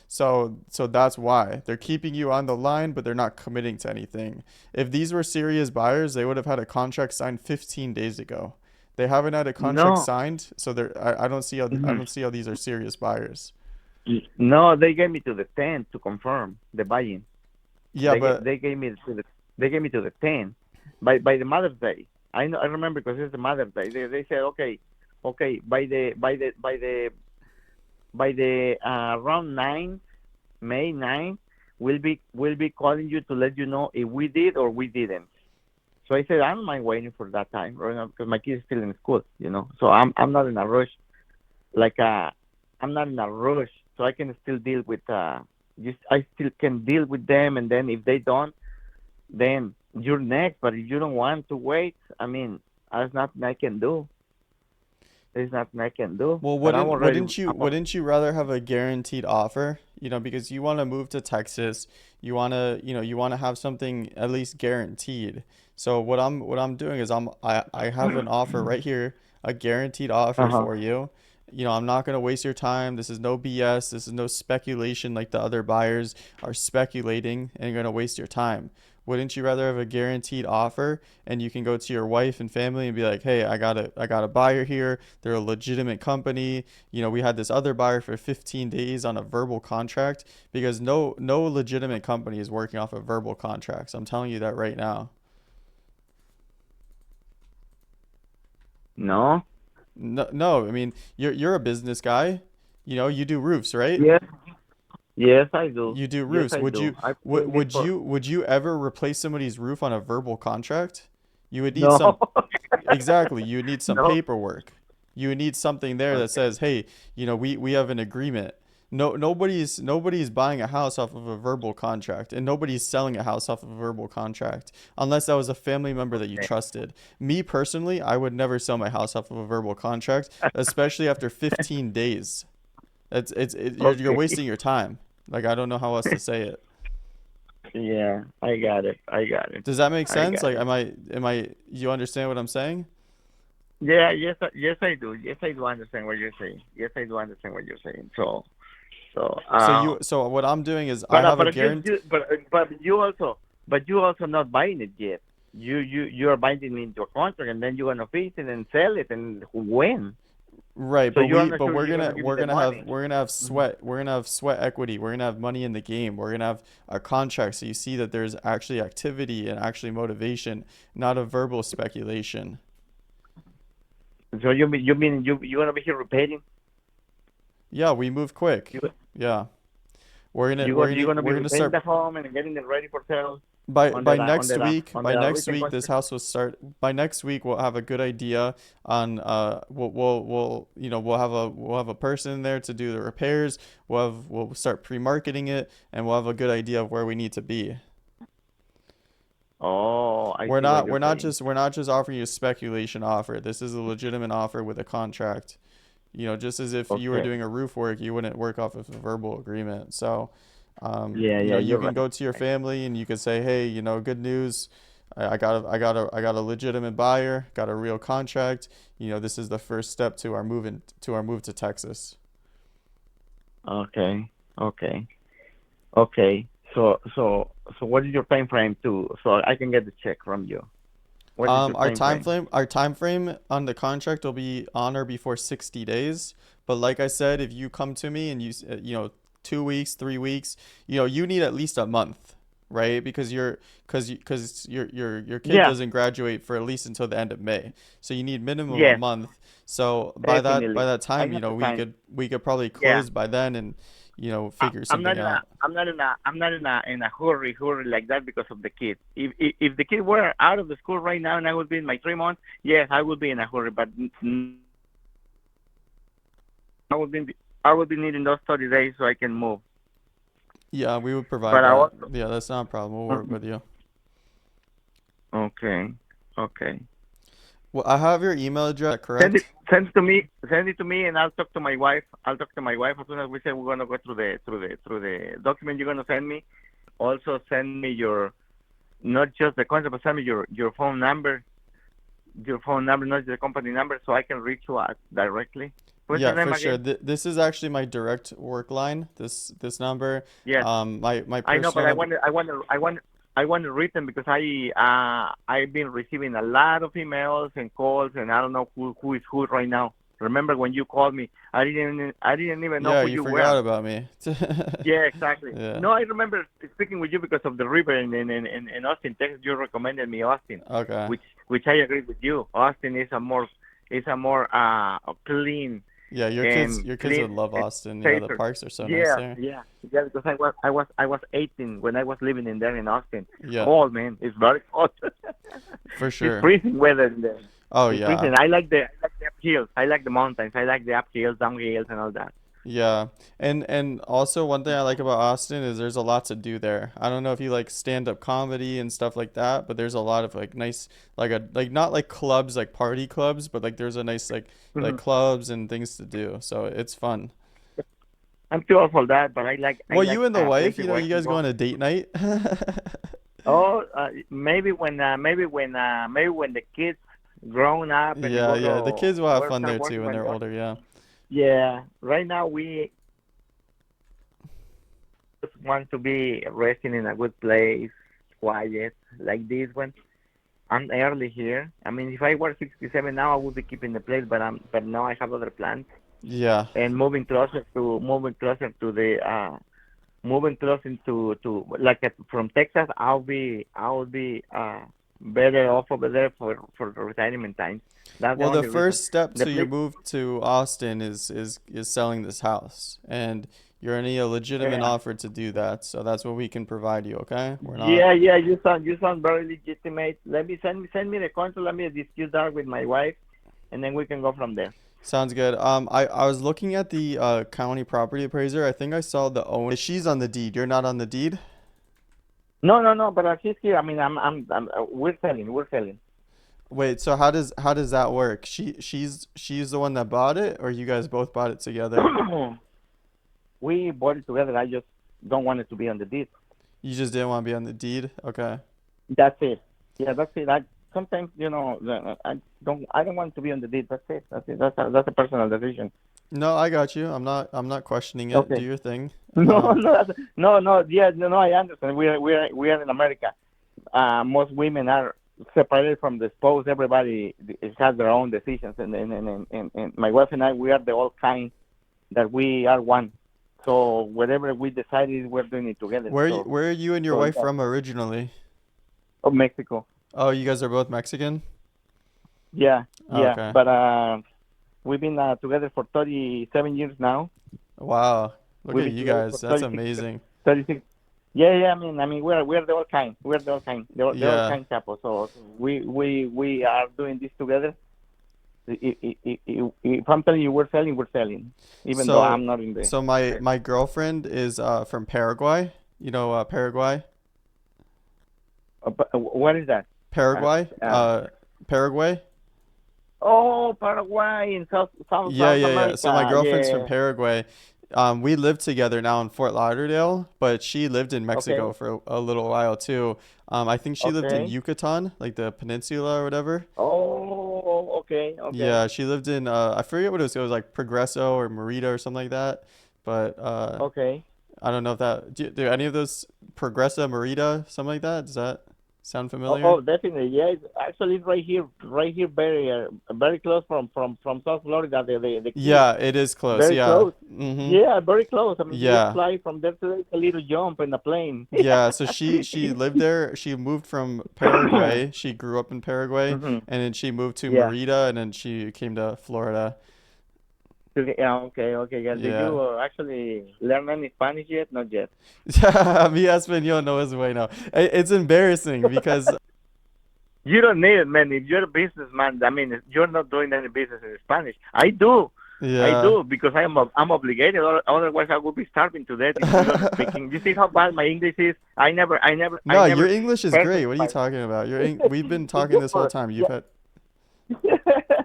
So that's why they're keeping you on the line, but they're not committing to anything. If these were serious buyers, they would have had a contract signed 15 days ago. They haven't had a contract No. signed, so I Mhm. don't see how these are serious buyers. No, they gave me to the 10 to confirm the buying. Yeah, They but they gave me to the they gave me to the 10 by the Mother's Day. I know, I remember because it's the Mother's Day. They said okay, by the around 9 May 9, we'll be calling you to let you know if we did or we didn't. So I said I don't mind waiting for that time right now because my kid is still in school. So I'm not in a rush. Like I'm not in a rush, so I can still deal with just I still can deal with them, and then if they don't, then you're next. But if you don't want to wait, I mean, There's nothing I can do. There's nothing I can do. Well, But I'm already. wouldn't you rather have a guaranteed offer? You know, because you want to move to Texas, you want to have something at least guaranteed. So what I'm doing is I have an offer right here, a guaranteed offer Uh-huh. for you. You know, I'm not gonna waste your time. This is no BS. This is no speculation like the other buyers are speculating and gonna waste your time. Wouldn't you rather have a guaranteed offer and you can go to your wife and family and be like, "Hey, I got a buyer here. They're a legitimate company. You know, we had this other buyer for 15 days on a verbal contract because no legitimate company is working off of verbal contracts. I'm telling you that right now." No. No, no, I mean, you're a business guy. You know, you do roofs, right? Yes. Yes, I do. You do Yes, roofs. I Would do. you I've been doing this for. would you ever replace somebody's roof on a verbal contract? You would need some No. exactly. You would need some No. paperwork. You would need something there that Okay. says, "Hey, you know, we have an agreement." Nobody's buying a house off of a verbal contract, and nobody's selling a house off of a verbal contract unless that was a family member that you Okay. trusted. Me personally, I would never sell my house off of a verbal contract, especially after 15 days. You're Okay. wasting your time. Like I don't know how else to say it. Yeah, I got it. I got it. Does that make I sense? got Like it. you understand what I'm saying? Yeah, yes, yes, I do. Yes, I do understand what you're saying. Yes, I do understand what you're saying. So, So what I'm doing is I but have a but guarantee. but you also not buying it yet. You are buying it into a contract, and then you're gonna fix it and sell it, and when? Right, So you are not but sure you're gonna give me the money. we're gonna have Mhm. sweat. We're gonna have sweat equity. We're gonna have money in the game. We're gonna have a contract so you see that there's actually activity and actually motivation, not a verbal speculation. So you gonna be here repairing? Yeah, we move quick. You Yeah. you gonna be We're gonna repairing start the home and getting it ready for sale on by on next week. By the next written week this contract? house will start. By next week we'll have a good idea on we'll you know we'll have a person there to do the repairs. We'll start pre-marketing it and we'll have a good idea of where we need to be. Oh, I see what you're saying. We're not just offering you a speculation offer. This is a legitimate offer with a contract. You know, just as if you were Okay. doing a roof work, you wouldn't work off of a verbal agreement. So, Yeah, you yeah, know, you you're can right. go to your family and you can say, hey, you know, good news. I got a legitimate buyer, got a real contract. You know, this is the first step to our move to Texas. Okay. Okay. Okay. So what is your time frame too? So I can get the check from you. What is your time frame? Our time frame on the contract will be on or before 60 days. But like I said, if you come to me and you know, 2 weeks, 3 weeks, you know, you need at least a month, right? Because your kid Yeah. doesn't graduate for at least until the end of May. So you need minimum a Yes. month. So by Definitely. that I time, you have know, the time. we could probably Yeah. close by then and, you know, figure I'm not something in a out. I'm not in a hurry like that because of the kid. If the kid were out of the school right now and I would be in my 3 months, yes, I would be in a hurry. But I would be I would be needing those 30 days so I can move. Yeah, we would provide But I that. also Yeah, that's not a problem. We'll work with you. okay, okay. Well, I have your email address, correct? Send it to me, and I'll talk to my wife. I'll talk to my wife as soon as we say we're gonna go through the document you're gonna send me. Also, send me your not just the contract, but send me your phone number, not just the company number, so I can reach you out directly. What's your Yeah, name for sure. again? This is actually my direct work line. This number, Yes, my I know, personal but number. I want to read them because I've been receiving a lot of emails and calls, and I don't know who is who right now. Remember when you called me? I didn't even know Yeah, who you you forgot were. about me. Yeah, exactly. Yeah. No, I remember speaking with you because of the river in Austin, Texas. You recommended me Austin, Okay. which I agree with you. Austin is a more clean Yeah, and your kids clean would love and Austin. Yeah, the safer. parks are so nice Yeah, there. yeah, yeah. Because I was 18 when I was living in there in Austin. Yeah, Cold, man. It's very hot. for It's sure. freezing weather in there. Oh It's yeah. freezing. I like the uphills. I like the mountains. I like the uphills, downhills, and all that. Yeah. And also one thing I like about Austin is there's a lot to do there. I don't know if you like stand-up comedy and stuff like that, but there's a lot of like nice like not like clubs like party clubs, but like there's a nice like Mhm. clubs and things to do. So it's fun. I'm too old for that, but I Well, like you and the wife, places where I you can guys go go. on a date night. Oh, maybe when the kids grown up and they Yeah, go yeah. The to kids will have work, fun start there too working when when they're they're older, yeah. yeah. Right now we just want to be resting in a good place, quiet like this one. I'm early here. I mean, if I were 67 now, I would be keeping the place, but now I have other plans Yeah. and moving closer to like from Texas. I'll be better off over there for the retirement time. That's the Well, the only reason. first step The to your place, move to Austin is selling this house, and you're in a legitimate yeah, offer to do that. So that's what we can provide you, okay? We're not. yeah. You sound very legitimate. Send me the contract. Let me discuss that with my wife, and then we can go from there. Sounds good. I was looking at the county property appraiser. I think I saw the owner. She's on the deed. You're not on the deed? No. But she's here. I mean, we're selling. We're selling. Wait, so how does that work? She's the one that bought it, or you guys both bought it together? We bought it together. I just don't want it to be on the deed. You just didn't want to be on the deed? Okay. That's it. Yeah, that's it. Sometimes I don't want to be on the deed. That's it. That's it. That's a personal decision. No, I got you. I'm not questioning it. Do Okay. your thing. No, no. Yeah, no. I understand. We are in America. Most women are separated from the spouse. Everybody has their own decisions, and my wife and I, we are the old kind that we are one. So whatever we decided, we're doing it together. Where are you and your wife Yeah. from originally? Oh, Mexico. Oh, you guys are both Mexican? Yeah, yeah. Okay. But we've been together for 37 years now. Wow. Look We've at been you together guys. for That's 36, amazing. 36. Yeah. I mean, we're the old kind. We're the old kind. The old Yeah. kind couple. So we are doing this together. If I'm telling you we're selling, we're selling. Even though So I'm not in the. so my girlfriend is from Paraguay. You know Paraguay? But what is that? Uh, Paraguay? uh, Paraguay? oh, Paraguay in Yeah, South yeah, yeah. So my America. girlfriend's from Yeah. Paraguay. We live together now in Fort Lauderdale, but she lived in Okay. Mexico for a little while too. I think she lived in Okay. Yucatan, like the peninsula or whatever. Oh, okay. Okay. Yeah, she lived in I forget what it was. It was like Progreso or Merida or something like that. But Okay. I don't know if that do any of those Progreso, Merida, something like that? Does that sound Oh, familiar? definitely. Yeah, actually, it's right here, very close from South Florida, the Keys. Yeah, it is close. Very Yeah. close. Mm-hmm. Yeah, very close. I mean, you just Yeah. fly from there to it's a little jump in a plane. Yeah, so she lived there. She moved from Paraguay. She grew up in Paraguay, hmm and then she moved to Yeah. Merida, and then she came to Florida. Yeah. Okay. Okay. Yeah. Did Yeah. you actually learn any Spanish yet? Not yet. Mi español no es bueno. It's embarrassing because You don't need it, man. If you're a businessman, I mean, you're not doing any business in Spanish. I do. I yeah. do because I'm obligated. Otherwise, I would be starving to death if we don't speak English. You see how bad my English is? I No, your never English is great. perfect What are you my. talking about? We've been talking this whole time. You've Yeah, had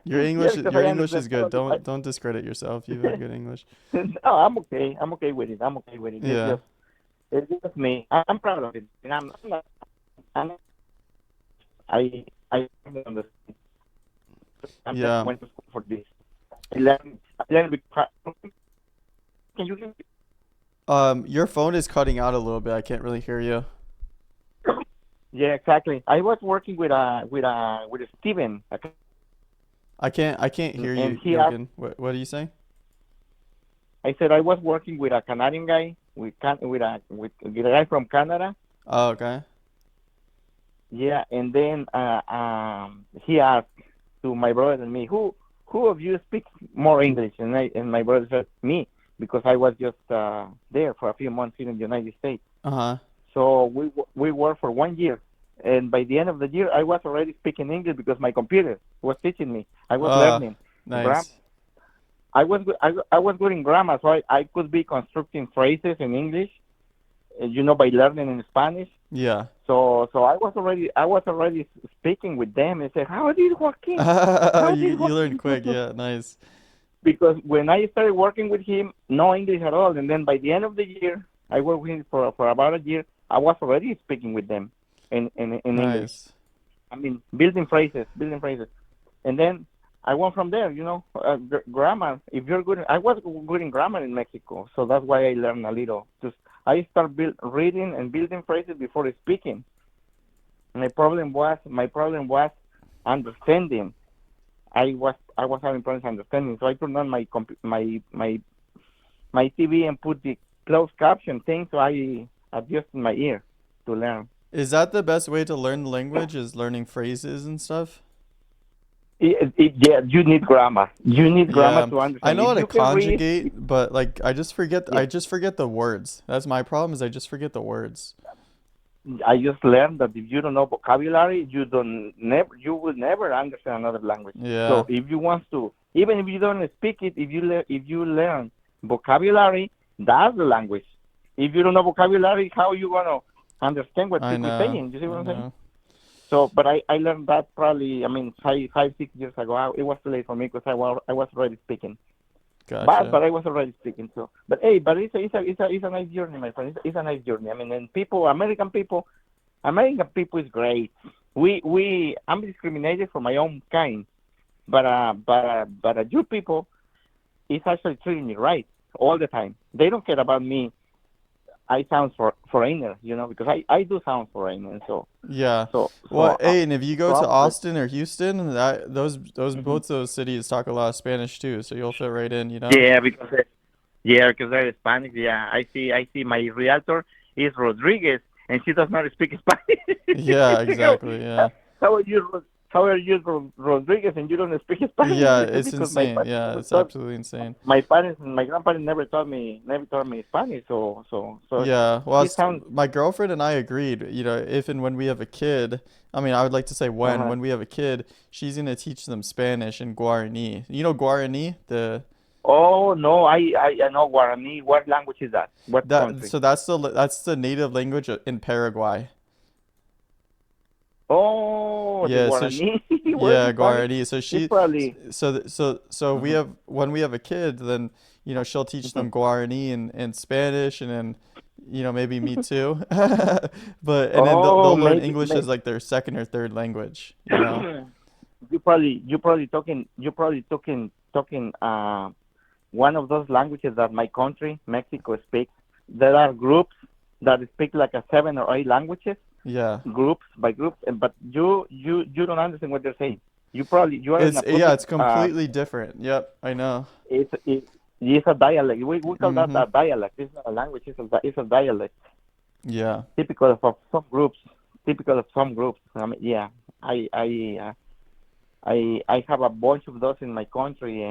your yeah, English because your I English understand. is good. Don't discredit yourself. You've had good English. No, I'm okay. I'm okay with it. I'm okay with it. Yeah. It's just me. I'm proud of it. And I'm not. I'm, I don't understand. I'm just Yeah. went to school for this. I learned because. Can you hear me? Your phone is cutting out a little bit. I can't really hear you. Yeah, exactly. I was working with Steven, I can't hear and you, he asked. Jürgen. What are you saying? I said I was working with a Canadian guy, with a guy from Canada. Oh, okay. Yeah, and then he asked to my brother and me, who of you speaks more English? And my brother said me because I was just there for a few months here in the United States. Uh-huh. So we worked for 1 year, and by the end of the year, I was already speaking English because my computer was teaching me. I was learning grammar. Nice. I was good in grammar, so I could be constructing phrases in English, by learning in Spanish. Yeah. So I was already speaking with them and said, "How did Joaquin? How you did you learned Joaquin do quick. to-" Yeah, nice. Because when I started working with him, no English at all, and then by the end of the year, I worked with him for about a year. I was already speaking with them in English. Nice. I mean, building phrases, and then I went from there. Grammar. If you're good, I was good in grammar in Mexico, so that's why I learned a little. Just I start reading and building phrases before speaking. My problem was understanding. I was having problems understanding, so I turned on my TV and put the closed caption thing, so I adjusted my ear to learn. Is that the best way to learn the language? Is learning phrases and stuff? Yeah, you need grammar. You need grammar Yeah, to I understand. know how If to you can read, conjugate, but like I just forget. yeah. I just forget the words. That's my problem. Is I just forget the words. I just learned that if you don't know vocabulary, you will never understand another language. Yeah, So if you want to, even if you don't speak it, if you learn vocabulary, that's the language. If you don't know vocabulary, how you gonna understand what I people are know. saying? You see what I I'm saying? know. So, but I learned that probably, I mean, 6 years ago. It was too late for me because I was already speaking. But Gotcha. I was already speaking too. But hey, but it's a nice journey, my friend. It's a nice journey. I mean, and American people is great. I'm discriminated for my own kind, but your people is actually treating me right all the time. They don't care about me. I sound foreigner, because I do sound foreigner. So Yeah. so Well, so hey, and if you go to I'm great. Austin or Houston, that those Mhm. both those cities talk a lot of Spanish too, so you'll fit right in, you know? Yeah, because they're Spanish. Yeah, I see. My realtor is Rodriguez, and she does not speak Spanish. Yeah, You know, exactly. Yeah. how are you, Rodriguez, and you don't speak Spanish? Yeah, it's Because my insane. parents Yeah, never it's taught absolutely insane. my parents and my grandparents never taught me Spanish. So Yeah, well, it sounds. my girlfriend and I agreed, if and when we have a kid, I mean, I would like to say Uh-huh. when we have a kid, she's gonna teach them Spanish and Guarani. You know Guarani? Oh no, I know Guarani. What language is that? What country? So that's the native language in Paraguay. Oh, the Yeah, Guarani. Where's yeah, the Spanish? Guarani. So It's she, probably. so we Mhm. have when we have a kid, then she'll teach them Mhm. Guarani and Spanish, and then maybe me too. But and then Oh, they'll learn maybe. English as like their second or third language, you know? You probably talking one of those languages that my country, Mexico, speaks. There are groups that speak like a 7 or 8 languages, Yeah. groups by group, but you don't understand what they're saying. You are in It's a yeah, public. it's completely different. Yep, I know. It's a dialect. We call that Mm-hmm. a dialect. It's not a language. It's a dialect. Yeah. Typical of some groups. Typical of some groups. I mean, yeah. I have a bunch of those in my country,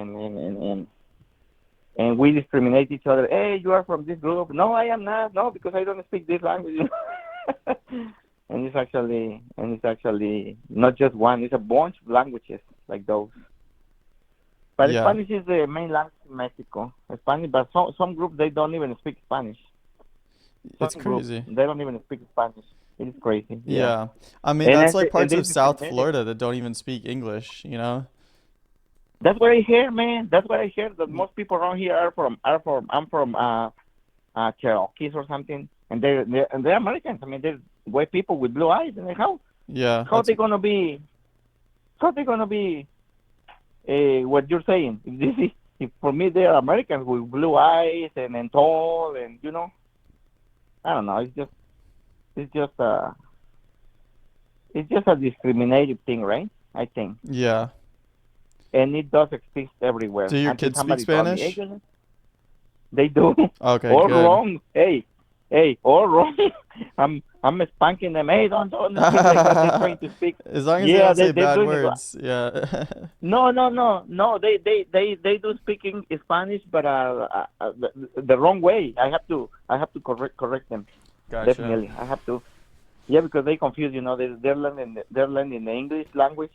and we discriminate each other. Hey, you are from this group. No, I am not. No, because I don't speak this language. and it's actually not just one. It's a bunch of languages like those. But Yeah. Spanish is the main language in Mexico. Spanish, but some groups they don't even speak Spanish. It's Some groups crazy. they don't even speak Spanish. It is crazy. Yeah. Yeah. I mean, And that's then like and parts they of South discriminate. Florida that don't even speak English, you know? That's what I hear, man. That's what I hear. That most people around here I'm from Cherokees or something, and they're Americans. I mean, they're white people with blue eyes, and Yeah, how they gonna be what you're saying? If for me they're Americans with blue eyes and tall, and I don't know. It's just a discriminative thing, right? I think, yeah. and it does exist everywhere. Do your Until kids speak somebody told me, hey, Spanish? they do. Okay, All good. wrong. Hey, all wrong. I'm spanking them. Hey, don't speak like that. They're trying to speak. As long as they Yeah, don't say they're bad doing it. words. Yeah. No. They do speak in Spanish, but the wrong way. I have to correct them. Gotcha. Definitely, I have to. Yeah, because they confuse. They're learning the English language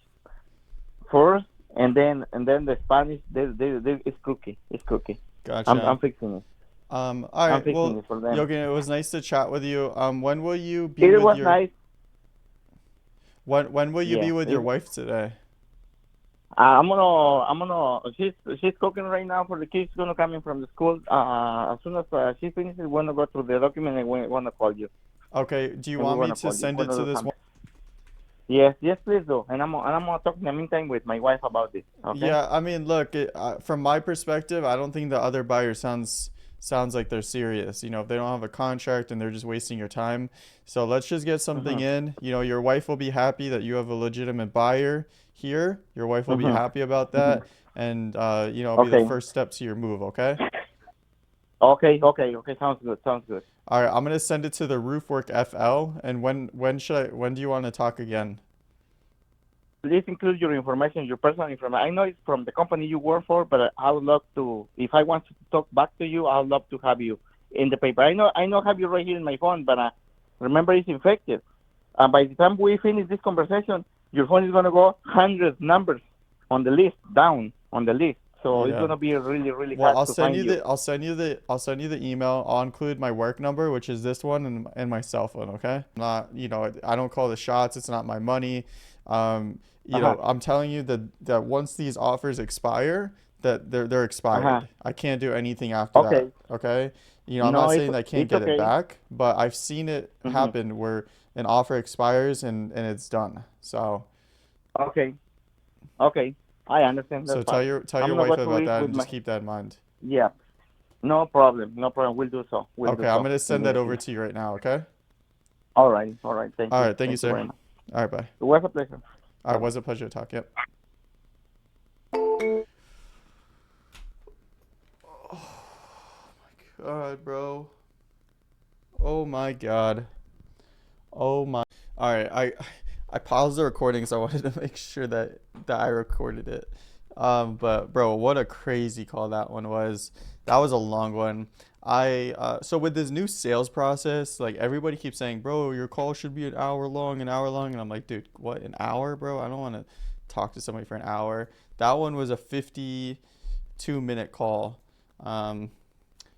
first, and then the Spanish, it's cookie. It's cookie. I'm Gotcha. fixing it. All I'm right. fixing Well, it for them. Yogi, it was nice to chat with you. When will you be It with was your nice. when will you Yeah. be with your wife today? She's cooking right now for the kids gonna come in from the school. As soon as she finishes, we're gonna go through the document and we're gonna call you. Okay. Do you And we're want me gonna to call you. send We're it to gonna do this one? something. Yes, yes, please do. And I'm gonna talk in the meantime with my wife about this. Okay. Yeah, I mean, look, from my perspective, I don't think the other buyer sounds like they're serious. You know, if they don't have a contract and they're just wasting your time. So let's just get something Mhm. in. You know, your wife will be happy that you have a legitimate buyer here. Your wife will be Mhm. happy about Mhm. that, and you know, it'll be the Okay. first step to your move. Okay. Okay. Okay. Okay. Sounds good. Sounds good. All right, I'm gonna send it to the Roofwork FL. And when do you want to talk again? Please include your information, your personal information. I know it's from the company you work for, but I would love to. If I want to talk back to you, I would love to have you in the paper. I know, have you right here in my phone, but remember it's infected. By the time we finish this conversation, your phone is gonna go hundred numbers on the list, down on the list. So it's Yeah. gonna be really, really Well, hard to find you. I'll send you the email. I'll include my work number, which is this one, and my cell phone. Okay. Not, you know, I don't call the shots. It's not my money. You Uh huh. know, I'm telling you that once these offers expire, that they're Uh huh. expired. I can't do anything after that. Okay. Okay. You know, I'm No, not it's saying that I can't it's get it okay. back, but I've seen it Mhm. happen where an offer expires and it's done. So Okay. Okay. I understand. so That's fine. tell I'm your gonna wife go through about it that with and just my. keep that in mind. Yeah. No problem. No problem. We'll do so. We'll do Okay, I'm so. gonna We'll send do that it. over to you right now. Okay. All right. All right. Thank All you. right. Thank you, Thank you sir. very much. All right. Bye. It was a pleasure. All Bye right. bye. Was a pleasure to talk. Yep. God, bro. Oh my God. Oh my. All right. I paused the recording so I wanted to make sure that I recorded it. But bro, what a crazy call that one was. That was a long one. So with this new sales process, like everybody keeps saying, bro, your call should be an hour long, and I'm like, dude, what, an hour, bro? I don't want to talk to somebody for an hour. That one was a 52-minute call. Um,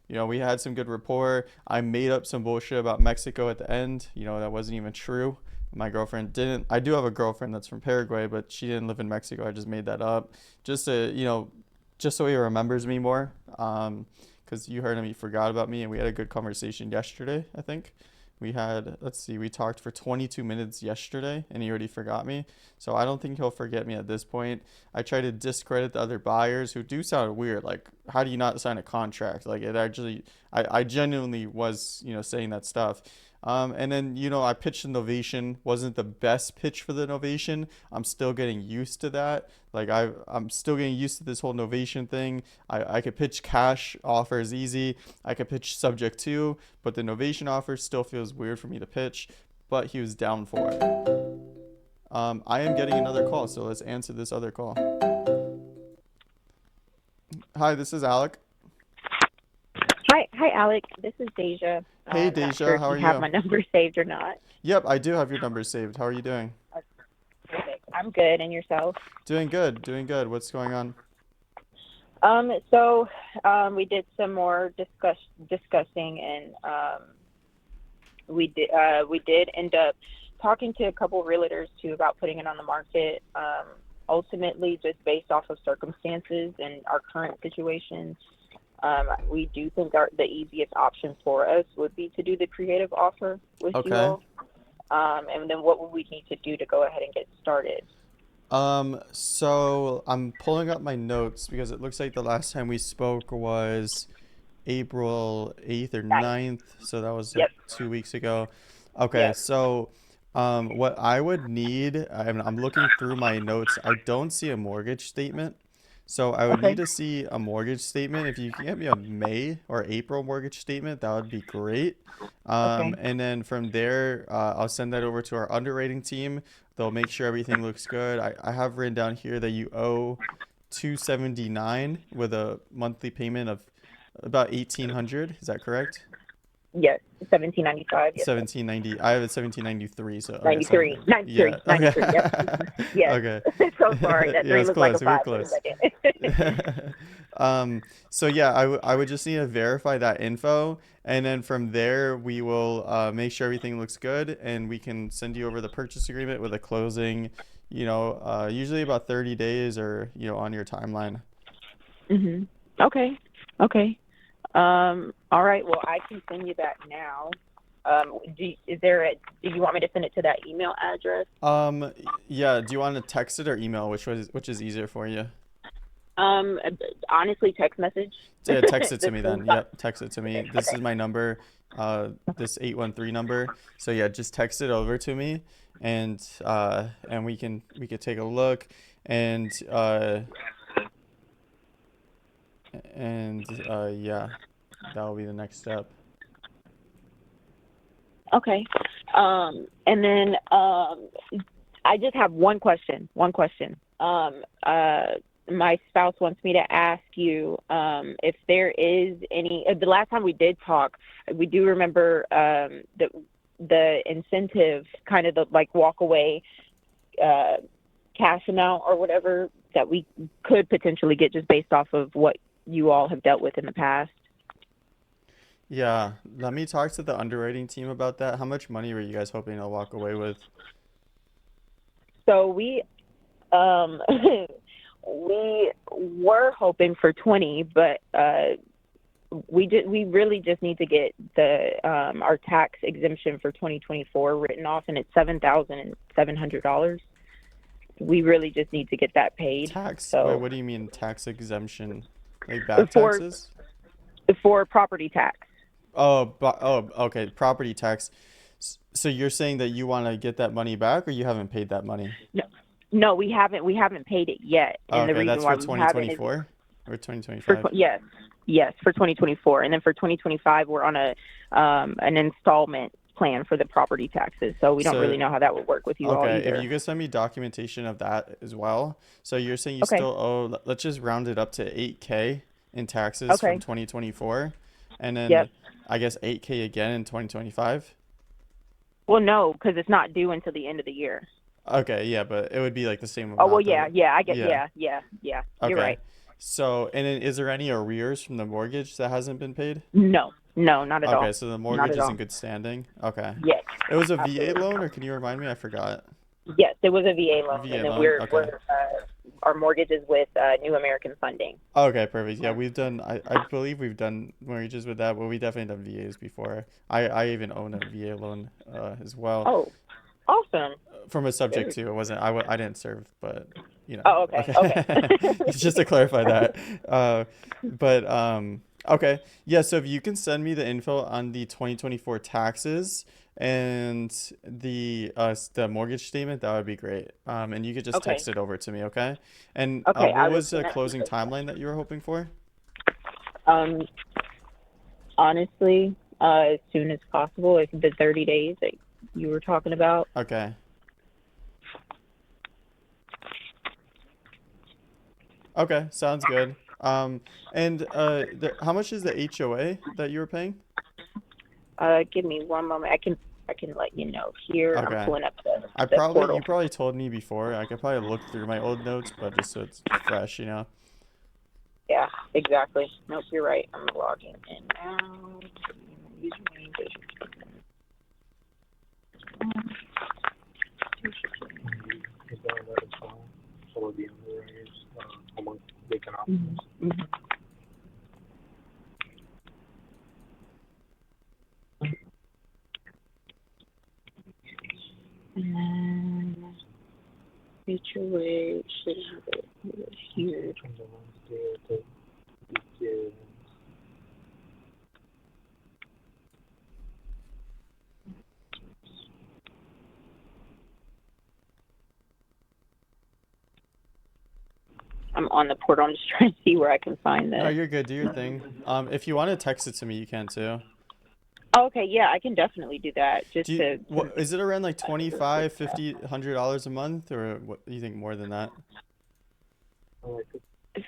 You know, we had some good rapport. I made up some bullshit about Mexico at the end. You know, that wasn't even true. My girlfriend didn't. I do have a girlfriend that's from Paraguay, but she didn't live in Mexico. I just made that up just to, you know, just so he remembers me more. Because you heard him, he forgot about me, and we had a good conversation yesterday, I think. We had, let's see, we talked for 22 minutes yesterday, and he already forgot me. So I don't think he'll forget me at this point. I try to discredit the other buyers who do sound weird. Like, how do you not sign a contract? Like, it actually, I genuinely was, you know, saying that stuff. And then, you know, I pitched the Novation. Wasn't the best pitch for the Novation. I'm still getting used to that. Like, I'm still getting used to this whole Novation thing. I could pitch cash offers easy. I could pitch subject to, but the Novation offer still feels weird for me to pitch. But he was down for it. I am getting another call, so let's answer this other call. Hi, this is Alec. Hi, Alec. This is Deja. Hey, I'm not sure Deja, if how you are have you? my number saved or not. Yep, I do have your number saved. How are you doing? Perfect. I'm good, and yourself? Doing good, doing good. What's going on? We did some more discussing, and we did end up talking to a couple of realtors too about putting it on the market. Ultimately, just based off of circumstances and our current situation, we do think the easiest option for us would be to do the creative offer with you Okay. all. And then what would we need to do to go ahead and get started? So I'm pulling up my notes because it looks like the last time we spoke was April 8th or Nice. 9th. So that was like Yep. 2 weeks ago. Okay, Yep. so what I would need, I'm looking through my notes. I don't see a mortgage statement. So I would need Okay. to see a mortgage statement. If you can get me a May or April mortgage statement, that would be great. Okay. And then from there, I'll send that over to our underwriting team. They'll make sure everything looks good. I have written down here that you owe 279 with a monthly payment of about 1800. Is that correct? Yes, 1795. Yes, 1790. I have it 1793. So okay, 93, 93, yeah. 93. Yep. Okay. Yes. Okay. So sorry, that Yeah, three it's looked like a close. We're 5 for a close. second. So yeah, I would just need to verify that info, and then from there we will make sure everything looks good, and we can send you over the purchase agreement with a closing. Usually about 30 days, or on your timeline. Mhm. Okay. Okay. All right. Well, I can send you that now. Do you want me to send it to that email address? Yeah. Do you want to text it or email? Which is easier for you? Honestly, text message. Yeah, text it to This me is then. fine. Yep, text it to me. Okay. This Okay. is my number, this 813 number. So yeah, just text it over to me, and we could take a look, and yeah, that will be the next step. Okay. And then I just have one question. My spouse wants me to ask you if there is any. The last time we did talk, we do remember the incentive, kind of the walk away cash amount or whatever that we could potentially get just based off of what you all have dealt with in the past. Yeah, let me talk to the underwriting team about that. How much money were you guys hoping to walk away with? So we we were hoping for 20, but we really just need to get the our tax exemption for 2024 written off, and it's $7,700. We really just need to get that paid. Wait, So what do you mean tax exemption? Like back for taxes? for property tax. Oh, okay, property tax. So you're saying that you want to get that money back, or you haven't paid that money? No, we haven't paid it yet, and the Okay, reason that's why for we haven't is 2024 or 2025? yes, for 2024, and then for 2025 we're on an installment plan for the property taxes, so we don't really know how that would work with you all Okay, either. if you could send me documentation of that as well. So you're saying you Okay. still owe, let's just round it up to 8K in taxes Okay. from 2024, and then Yep. I guess 8K again in 2025. Well, no, because it's not due until the end of the year. Okay, yeah, but it would be like the same amount. Oh well, yeah, I get, Yeah. yeah. Okay. You're right. So, and then is there any arrears from the mortgage that hasn't been paid? No, not at all. Okay, so the Not mortgage at is all. in good standing. Okay. Yes. It was a VA Absolutely. loan, or can you remind me? I forgot. Yes, it was a VA loan, VA and then loan, okay. our mortgage is with New American Funding. Okay, perfect. Yeah, I believe we've done mortgages with that, but we definitely done VAs before. I even own a VA loan as well. Oh, awesome. From a subject to, it wasn't, I didn't serve, but Oh, okay. Just to clarify that. Okay. Yeah, so if you can send me the info on the 2024 taxes and the mortgage statement, that would be great. And you could just text it over to me, okay? And Okay, I what will was the send that closing to you. timeline that you were hoping for? Honestly, as soon as possible, if the 30 days that you were talking about. Okay. Okay, sounds good. How much is the HOA that you were paying? Give me one moment. I can let you know here. Okay. I'm pulling up the You portal. probably told me before. I could probably look through my old notes, but just so it's fresh, Yeah, exactly. Nope, you're right. I'm logging in now. Username, and then HOA should have it here. I'm on the portal. I'm just trying to see where I can find this. No, you're good. Do your thing. If you want to text it to me, you can too. Oh, okay, yeah, I can definitely do that. Just is it around like $25, $50, $100 a month, or what do you think more than that?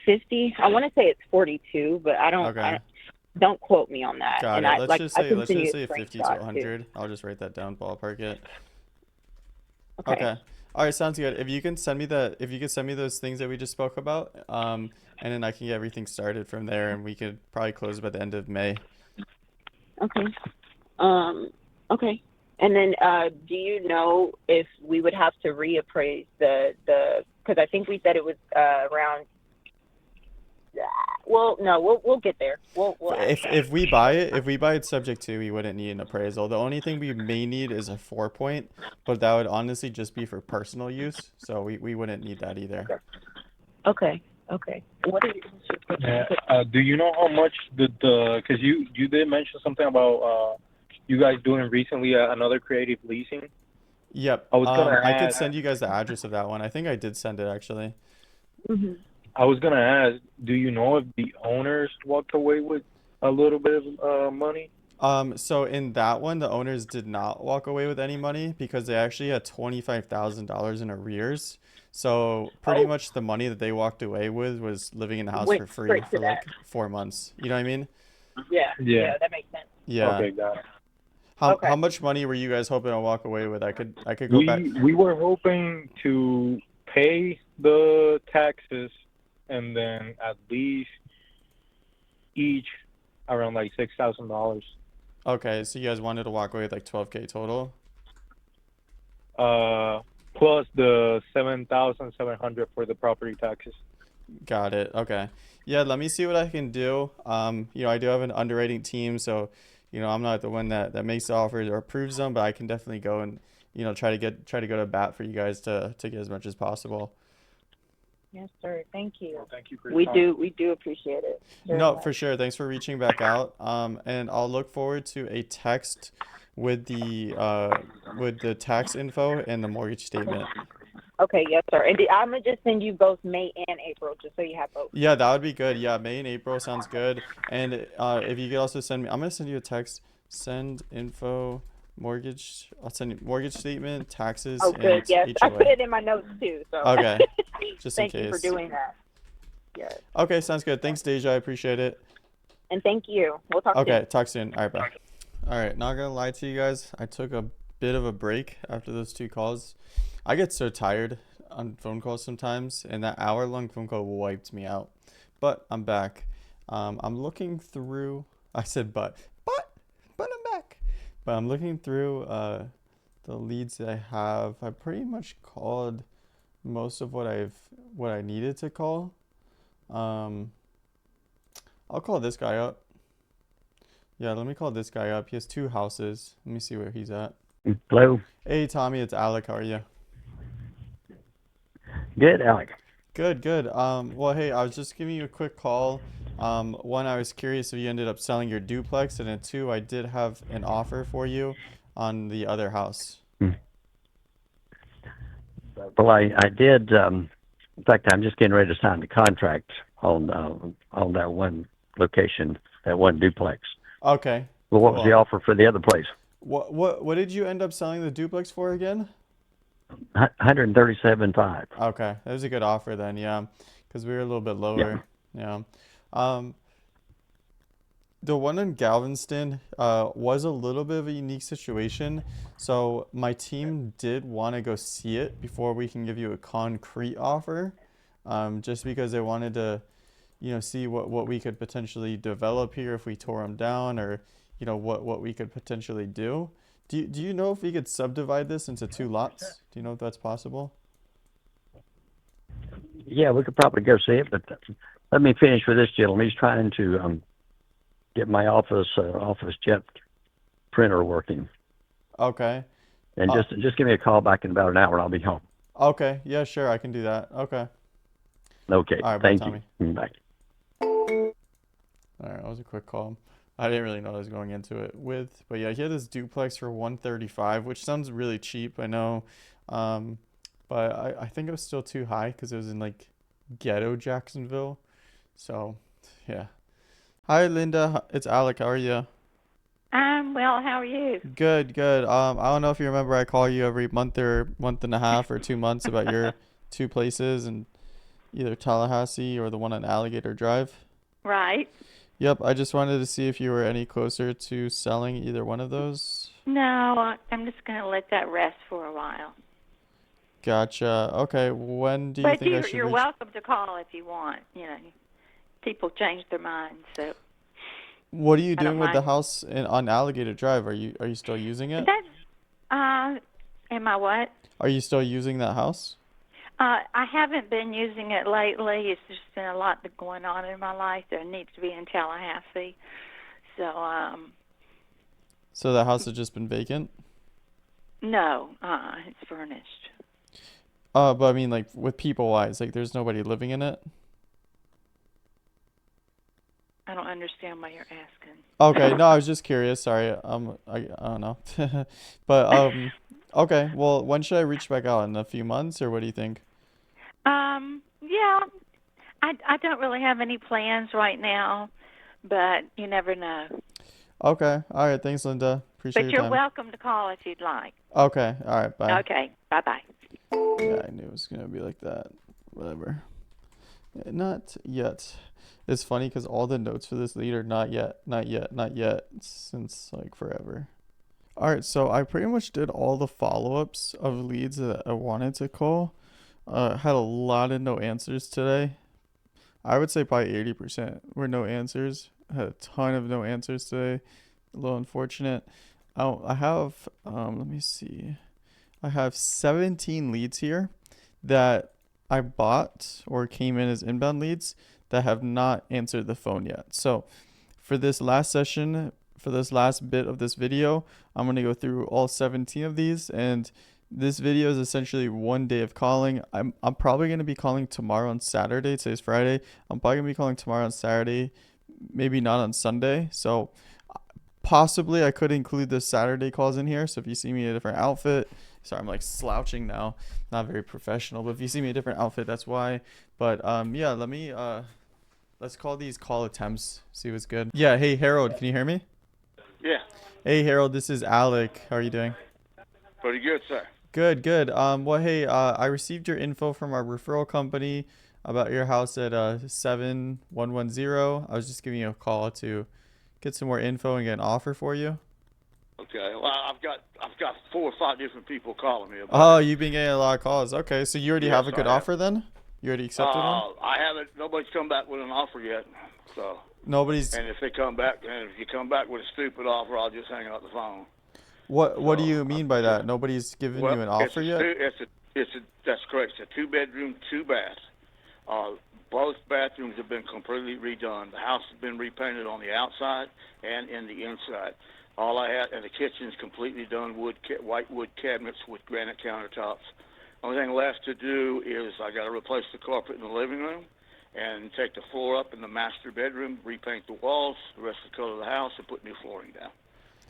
50. I want to say it's 42, but I don't. Okay. Don't quote me on that. Got And it. I I can Let's send just you a say 50 to screenshot too. 100. I'll just write that down, ballpark it. Okay. Okay. All right, sounds good. If you can send me those things that we just spoke about, and then I can get everything started from there, and we could probably close by the end of May. Okay. Okay. And then, do you know if we would have to reappraise the because I think we said it was around. Well, no, we'll get there. We'll ask that. If we buy it subject to, we wouldn't need an appraisal. The only thing we may need is a 4-point, but that would honestly just be for personal use, so we wouldn't need that either. Okay. Okay. What is your question? Yeah. Do you know how much because you did mention something about you guys doing recently another creative leasing? Yep. I was gonna I could ask. send you guys the address of that one. I think I did send it actually. Mm-hmm. I was gonna ask, do you know if the owners walked away with a little bit of money? So in that one, the owners did not walk away with any money because they actually had $25,000 in arrears. So pretty much the money that they walked away with was living in the house Went for free straight to for like that. 4 months. You know what I mean? Yeah. Yeah. Yeah, that makes sense. Yeah. Okay, got it. Okay. How much money were you guys hoping to walk away with? I could go back. We were hoping to pay the taxes and then at least each around like $6,000. Okay, so you guys wanted to walk away with like 12K total? Plus the 7,700 for the property taxes. Got it. Okay. Yeah, let me see what I can do. I do have an underwriting team, so I'm not the one that makes the offers or approves them, but I can definitely go and try to go to bat for you guys to get as much as possible. Yes, sir. Thank you. Well, thank you for your time. We do appreciate it. very No, much. for sure. Thanks for reaching back out. And I'll look forward to a text with the tax info and the mortgage statement. Okay, yes, sir. And I'm gonna just send you both May and April, just so you have both. Yeah, that would be good. Yeah, May and April sounds good. And if you could also send me, I'm gonna send you a text. Send info, mortgage. I'll send you mortgage statement, taxes, Oh, good. and Yes, I HOA. put it in my notes too. So Okay, just in thank you for case. doing that. Yes, Okay, sounds good. Thanks, Deja. I appreciate it. and thank you. We'll talk soon. Okay, talk soon. All right, bye. All right, not gonna lie to you guys. I took a bit of a break after those 2 calls. I get so tired on phone calls sometimes, and that hour-long phone call wiped me out. But I'm back. I'm looking through. I said but I'm back. But I'm looking through the leads that I have. I pretty much called most of what I needed to call. I'll call this guy up. Yeah, let me call this guy up. He has 2 houses. Let me see where he's at. Hello. Hey, Tommy, it's Alec. How are you? Good, Alec. Good, good. Well, hey, I was just giving you a quick call. One, I was curious if you ended up selling your duplex, and then 2, I did have an offer for you on the other house. Well, I did. In fact, I'm just getting ready to sign the contract on that one location, that one duplex. Okay. Well, what was the offer for the other place? What did you end up selling the duplex for again? 137.5. Okay, that was a good offer then, yeah, because we were a little bit lower. Yeah. The one in Galveston was a little bit of a unique situation. So my team did want to go see it before we can give you a concrete offer, just because they wanted to, see what we could potentially develop here if we tore them down, or what we could potentially do. Do you know if we could subdivide this into 2 lots? Do you know if that's possible? Yeah, we could probably go see it, but let me finish with this gentleman. He's trying to get my office jet printer working. Okay. And just give me a call back in about an hour and I'll be home. Okay. Yeah, sure. I can do that. Okay. Okay. All right. Bye, Thank Tommy. you. Bye. All right. That was a quick call. I didn't really know what I was going into it with, but yeah, he had this duplex for 135, which sounds really cheap, I know, but I think it was still too high because it was in like ghetto Jacksonville. So, yeah. Hi, Linda. It's Alec. How are you? I'm well. How are you? Good, good. I don't know if you remember, I call you every month or month and a half or 2 months about your 2 places in either Tallahassee or the one on Alligator Drive. Right. Yep, I just wanted to see if you were any closer to selling either one of those. No, I'm just going to let that rest for a while. Gotcha. Okay, when do you But think I should you're reach? welcome to call if you want. You know, people change their minds, so What are you I don't doing with the mind. house on Alligator Drive? Are you still using it? That's am I what? Are you still using that house? I haven't been using it lately. It's just been a lot going on in my life that needs to be in Tallahassee. So, So the house has just been vacant? no, it's furnished. But I mean, like with people wise, like there's nobody living in it. I don't understand why you're asking. Okay, no, I was just curious. Sorry, I don't know, but okay. Well, when should I reach back out? In a few months, or what do you think? Yeah, I don't really have any plans right now, but you never know. Okay, all right. Thanks, Linda. Appreciate But your you're time. welcome to call if you'd like. Okay, all right. Bye. Okay, bye-bye. Yeah, I knew it was gonna be like that. Whatever. Not yet. It's funny because all the notes for this lead are not yet, not yet, not yet, since like forever. All right, so I pretty much did all the follow-ups of leads that I wanted to call. Had a lot of no answers today. I would say probably 80% were no answers. Had a ton of no answers today. A little unfortunate. I have, let me see. I have 17 leads here that I bought or came in as inbound leads that have not answered the phone yet. So for this last session, for this last bit of this video, I'm going to go through all 17 of these, and this video is essentially one day of calling. I'm probably going to be calling tomorrow on Saturday. Today's Friday. I'm probably going to be calling tomorrow on Saturday, maybe not on Sunday. So possibly I could include the Saturday calls in here. So if you see me in a different outfit, sorry, I'm like slouching now, not very professional, but if you see me in a different outfit, that's why. But yeah, let's call these call attempts, see what's good. Yeah, hey Harold, can you hear me? Yeah, Hey Harold, this is Alec. How are you doing? pretty good, sir. Good, good. Well, hey, I received your info from our referral company about your house at 7110. I was just giving you a call to get some more info and get an offer for you. Okay, well, I've got 4 or 5 different people calling me about Oh, it. you've been getting a lot of calls. Okay, so you already Yes, have a good I have. offer then? You already accepted one? I haven't. Nobody's come back with an offer yet. So, Nobody's. and if you come back with a stupid offer, I'll just hang up the phone. What do So, you mean by that? Nobody's given you an offer yet? That's correct. It's a 2-bedroom, 2-bath. Both bathrooms have been completely redone. The house has been repainted on the outside and in the inside. All I had, and the kitchen's completely done, white wood cabinets with granite countertops. Only thing left to do is I got to replace the carpet in the living room and take the floor up in the master bedroom, repaint the walls, the rest of the color of the house, and put new flooring down.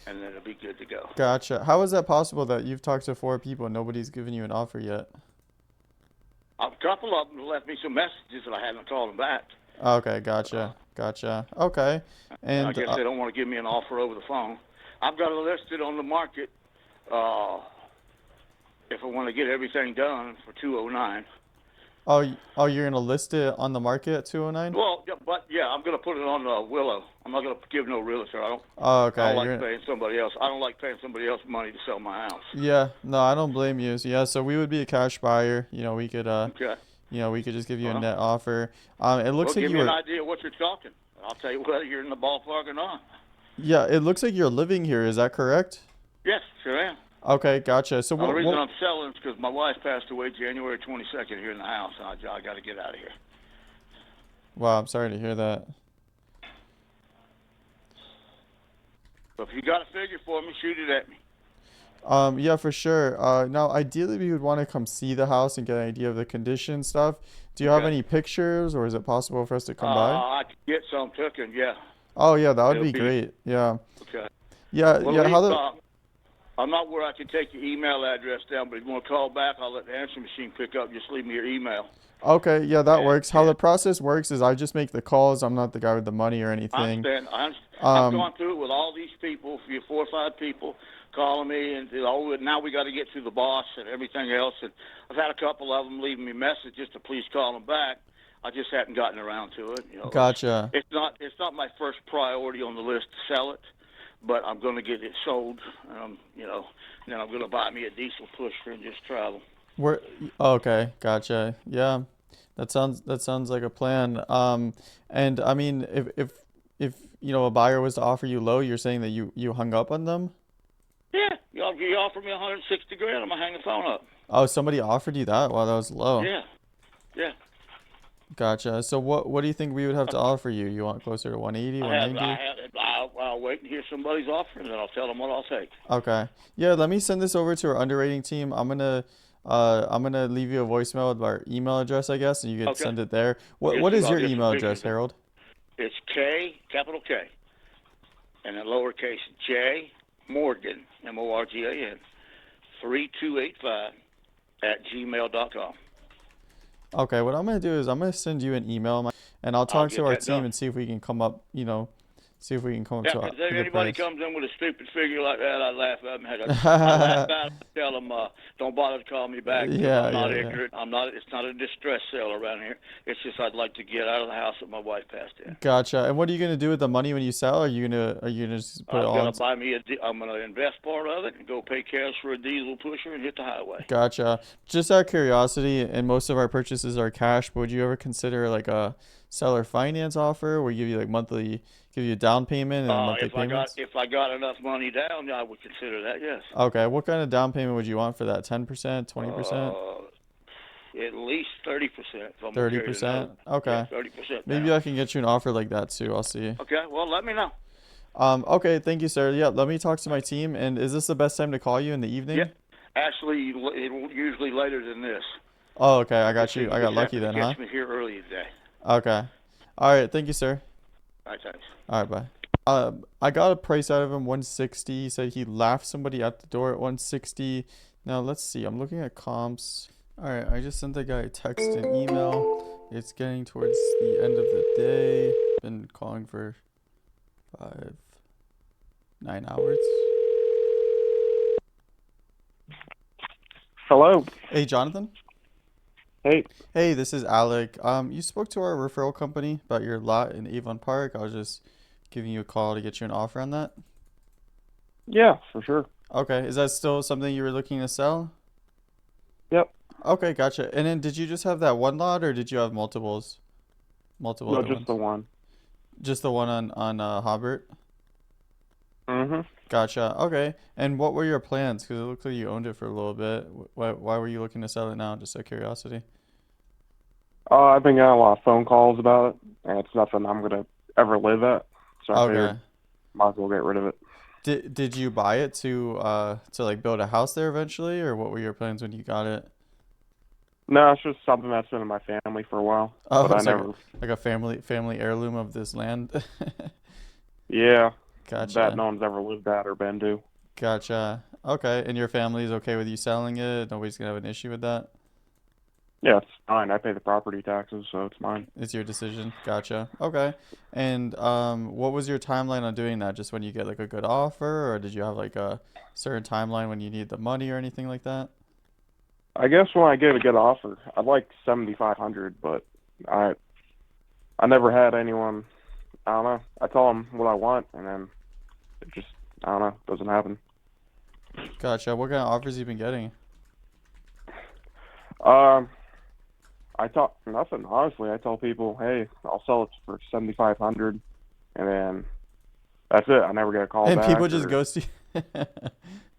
And then it'll be good to go. Gotcha. How is that possible that you've talked to 4 people and nobody's given you an offer yet? A couple of them left me some messages that I haven't called them back. Okay, gotcha. Gotcha. Okay. And I And guess they don't want to give me an offer over the phone. I've got it listed on the market if I want to get everything done for $209. you're gonna list it on the market at 209? Well, yeah, I'm going to put it on Willow. I'm not going to give no realtor. I Oh, okay. don't like paying somebody else. I don't like paying somebody else money to sell my house. Yeah, no, I don't blame you. So, yeah, so we would be a cash buyer. We could Okay. we could just give you a Well, net offer. It Well, looks like give you me an were idea of what you're talking. I'll tell you whether you're in the ballpark or not. Yeah, it looks like you're living here. Is that correct? Yes, sure am. Okay, gotcha. So The reason what I'm selling is because my wife passed away January 22nd here in the house, and I got to get out of here. Wow, I'm sorry to hear that. So if you got a figure for me, shoot it at me. Yeah, for sure. Now, ideally, we would want to come see the house and get an idea of the condition and stuff. Do you have Okay. any pictures, or is it possible for us to come by? I could get some taken, yeah. Oh, yeah, that would it'll be be- great. Yeah. Okay. Yeah, Well, yeah. leave, How the I'm not where I can take your email address down, but if you want to call back, I'll let the answer machine pick up. Just leave me your email. Okay, yeah, that Yeah, works. How yeah. the process works is I just make the calls. I'm not the guy with the money or I anything. understand. I've Um, gone through it with all these people, 4 or 5 people calling me, and now we got to get to the boss and everything else. And I've had a couple of them leaving me messages to please call them back. I just hadn't gotten around to it. Gotcha. It's not my first priority on the list to sell it, but I'm going to get it sold. And then I'm going to buy me a diesel pusher and just travel. Where? Okay, gotcha. Yeah, that sounds like a plan. And I mean, if a buyer was to offer you low, you're saying that you hung up on them? Yeah, you offer me 160 grand, I'm gonna hang the phone up. Oh, somebody offered you that? Wow, that was low. Yeah, yeah. Gotcha. So what do you think we would have to offer you? You want closer to 180, 190? I'll wait and hear somebody's offer, and then I'll tell them what I'll take. Okay. Yeah, let me send this over to our underwriting team. I'm gonna leave you a voicemail with our email address, I guess, and you can send it there. What is your email address, Harold? It's K, capital K, and then lowercase J Morgan, Morgan, 3285 @gmail.com. Okay, what I'm gonna do is I'm gonna send you an email, and I'll talk to our team done. and see if we can come up, see if we can come up to a If good anybody price. comes in with a stupid figure like that, I laugh at them. I laugh at them and tell them, don't bother to call me back. Yeah, I'm not yeah, ignorant. It's not a distress sale around here. It's just I'd like to get out of the house that my wife passed in. Gotcha. And what are you gonna do with the money when you sell? Are you gonna just put it all? I'm gonna invest part of it and go pay cash for a diesel pusher and hit the highway. Gotcha. Just out of curiosity, and most of our purchases are cash, but would you ever consider like a seller finance offer where we give you like give you a down payment and monthly payments? If I got enough money down, I would consider that. Yes. Okay. What kind of down payment would you want for that? 10%, 20%? At least 30%. 30%? Okay. Yeah, 30%. Maybe I can get you an offer like that too. I'll see. Okay. Well, let me know. Okay. Thank you, sir. Yeah. Let me talk to my team. And is this the best time to call you in the evening? Yeah. Actually, usually later than this. Oh, okay. I got you. I got lucky then, huh? Catch me here early today. Okay. All right. Thank you, sir. All right, thanks. All right, bye. I got a price out of him, 160. He said he laughed somebody at the door at 160. Now, let's see. I'm looking at comps. All right. I just sent the guy a text and email. It's getting towards the end of the day. Been calling for 9 hours. Hello. Hey, Jonathan. Hey. Hey, this is Alec. You spoke to our referral company about your lot in Avon Park. I was just giving you a call to get you an offer on that. Yeah, for sure. Okay. Is that still something you were looking to sell? Yep. Okay, gotcha. And then did you just have that one lot or did you have multiples? Multiple No, other just ones? the one. Just the one on Hobbert? Mm-hmm. Gotcha. Okay. And what were your plans? Because it looks like you owned it for a little bit. Why were you looking to sell it now? Just out of curiosity. I've been getting a lot of phone calls about it, and it's nothing I'm gonna ever live at. So I figured might as well get rid of it. Did you buy it to like build a house there eventually, or what were your plans when you got it? No, it's just something that's been in my family for a while. Oh, but I it's never. like a family heirloom of this land. Yeah. Gotcha. That no one's ever lived at or been to. Gotcha. Okay. And your family's okay with you selling it? Nobody's gonna have an issue with that? Yeah, it's fine. I pay the property taxes, so it's mine. It's your decision. Gotcha. Okay. And what was your timeline on doing that? Just when you get like a good offer, or did you have like a certain timeline when you need the money or anything like that? I guess when I get a good offer, I'd like 7,500, but I never had anyone. I don't know. I tell them what I want, and then it just I don't know, doesn't happen. Gotcha. What kind of offers you been getting? I talk nothing, honestly. I tell people, hey, I'll sell it for 7,500, and then that's it. I never get a call And back. people just ghost you?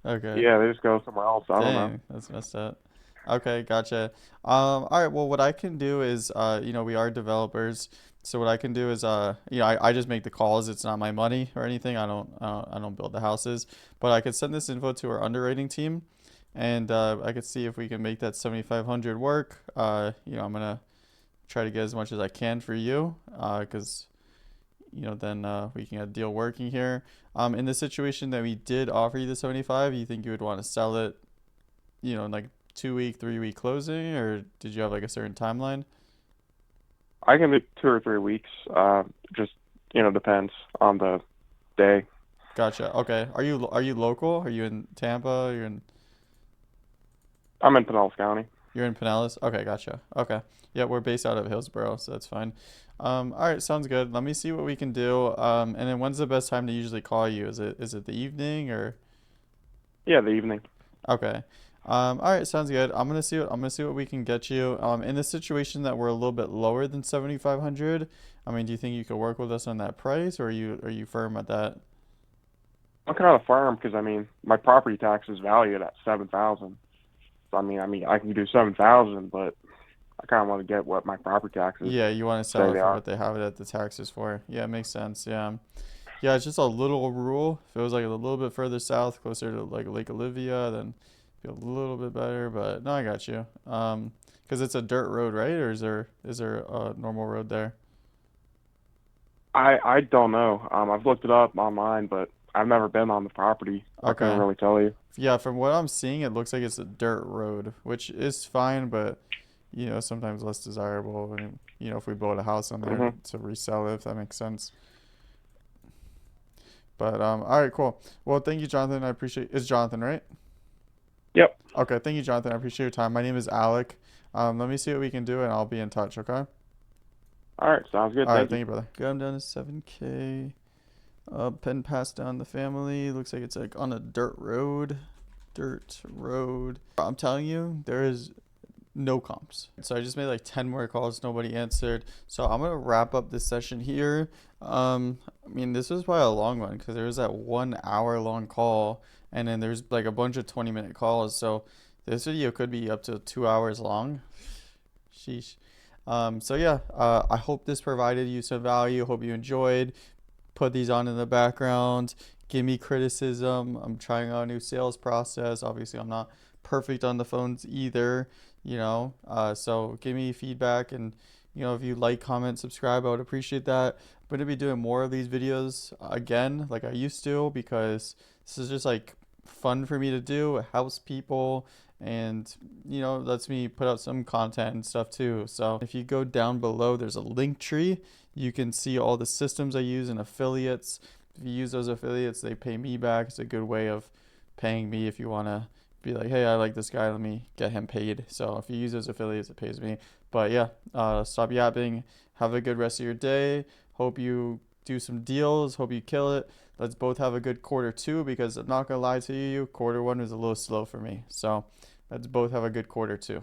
Okay. Yeah, they just go somewhere else. I don't know. That's messed up. Okay, gotcha. All right, well, what I can do is, we are developers, so what I can do is, I just make the calls. It's not my money or anything. I don't build the houses, but I could send this info to our underwriting team, and I could see if we can make that 7,500 work. I'm gonna try to get as much as I can for you, because then we can get a deal working here. In the situation that we did offer you the 75, you think you would want to sell it, in like 2-week, 3-week closing, or did you have like a certain timeline? I can do 2 or 3 weeks. Just depends on the day. Gotcha. Okay. Are you local? Are you in Tampa? I'm in Pinellas County. You're in Pinellas? Okay, gotcha. Okay. Yeah, we're based out of Hillsborough, so that's fine. All right, sounds good. Let me see what we can do. And then when's the best time to usually call you? Is it the evening or? Yeah, the evening. Okay. All right, sounds good. I'm gonna see what we can get you. In the situation that we're a little bit lower than 7,500, I mean, do you think you could work with us on that price, or are you firm at that? I'm kind of firm because I mean my property tax is valued at 7,000. So I mean I can do 7,000, but I kind of want to get what my property taxes Yeah, you want to say sell it they for are. what they have it at the taxes for. Yeah, it makes sense. Yeah. Yeah, it's just a little rural. If it was like a little bit further south, closer to like Lake Olivia, then it'd be a little bit better. But no, I got you. Because it's a dirt road, right? Or is there a normal road there? I don't know. I've looked it up online, but I've never been on the property. I couldn't Okay. really tell you. Yeah, from what I'm seeing, it looks like it's a dirt road, which is fine, but sometimes less desirable. And, if we build a house on there Hmm. to resell it, if that makes sense. But all right, cool. Well, thank you, Jonathan. I appreciate. It's Jonathan, right? Yep. Okay, thank you, Jonathan. I appreciate your time. My name is Alec. Let me see what we can do, and I'll be in touch. Okay. All right, sounds good. All right, Thank you. thank you, brother. Good. I'm down to 7K. Pen passed down the family. Looks like it's like on a dirt road. Dirt road. I'm telling you, there is no comps. So I just made like 10 more calls. Nobody answered. So I'm gonna wrap up this session here. I mean, this was probably a long one because there was that 1 hour long call, and then there's like a bunch of 20-minute calls. So this video could be up to 2 hours long. Sheesh. So yeah, I hope this provided you some value. Hope you enjoyed. Put these on in the background. Give me criticism. I'm trying out a new sales process. Obviously, I'm not perfect on the phones either, so give me feedback, and if you like, comment, subscribe, I would appreciate that. I'm going to be doing more of these videos again like I used to, because this is just like fun for me to do. It helps people, and lets me put out some content and stuff too. So if you go down below, there's a link tree. You can see all the systems I use and affiliates. If you use those affiliates, they pay me back. It's a good way of paying me if you want to be like, hey, I like this guy, let me get him paid. So if you use those affiliates, it pays me. But yeah, stop yapping. Have a good rest of your day. Hope you do some deals. Hope you kill it. Let's both have a good quarter 2, because I'm not gonna lie to you, quarter 1 was a little slow for me. So let's both have a good quarter 2.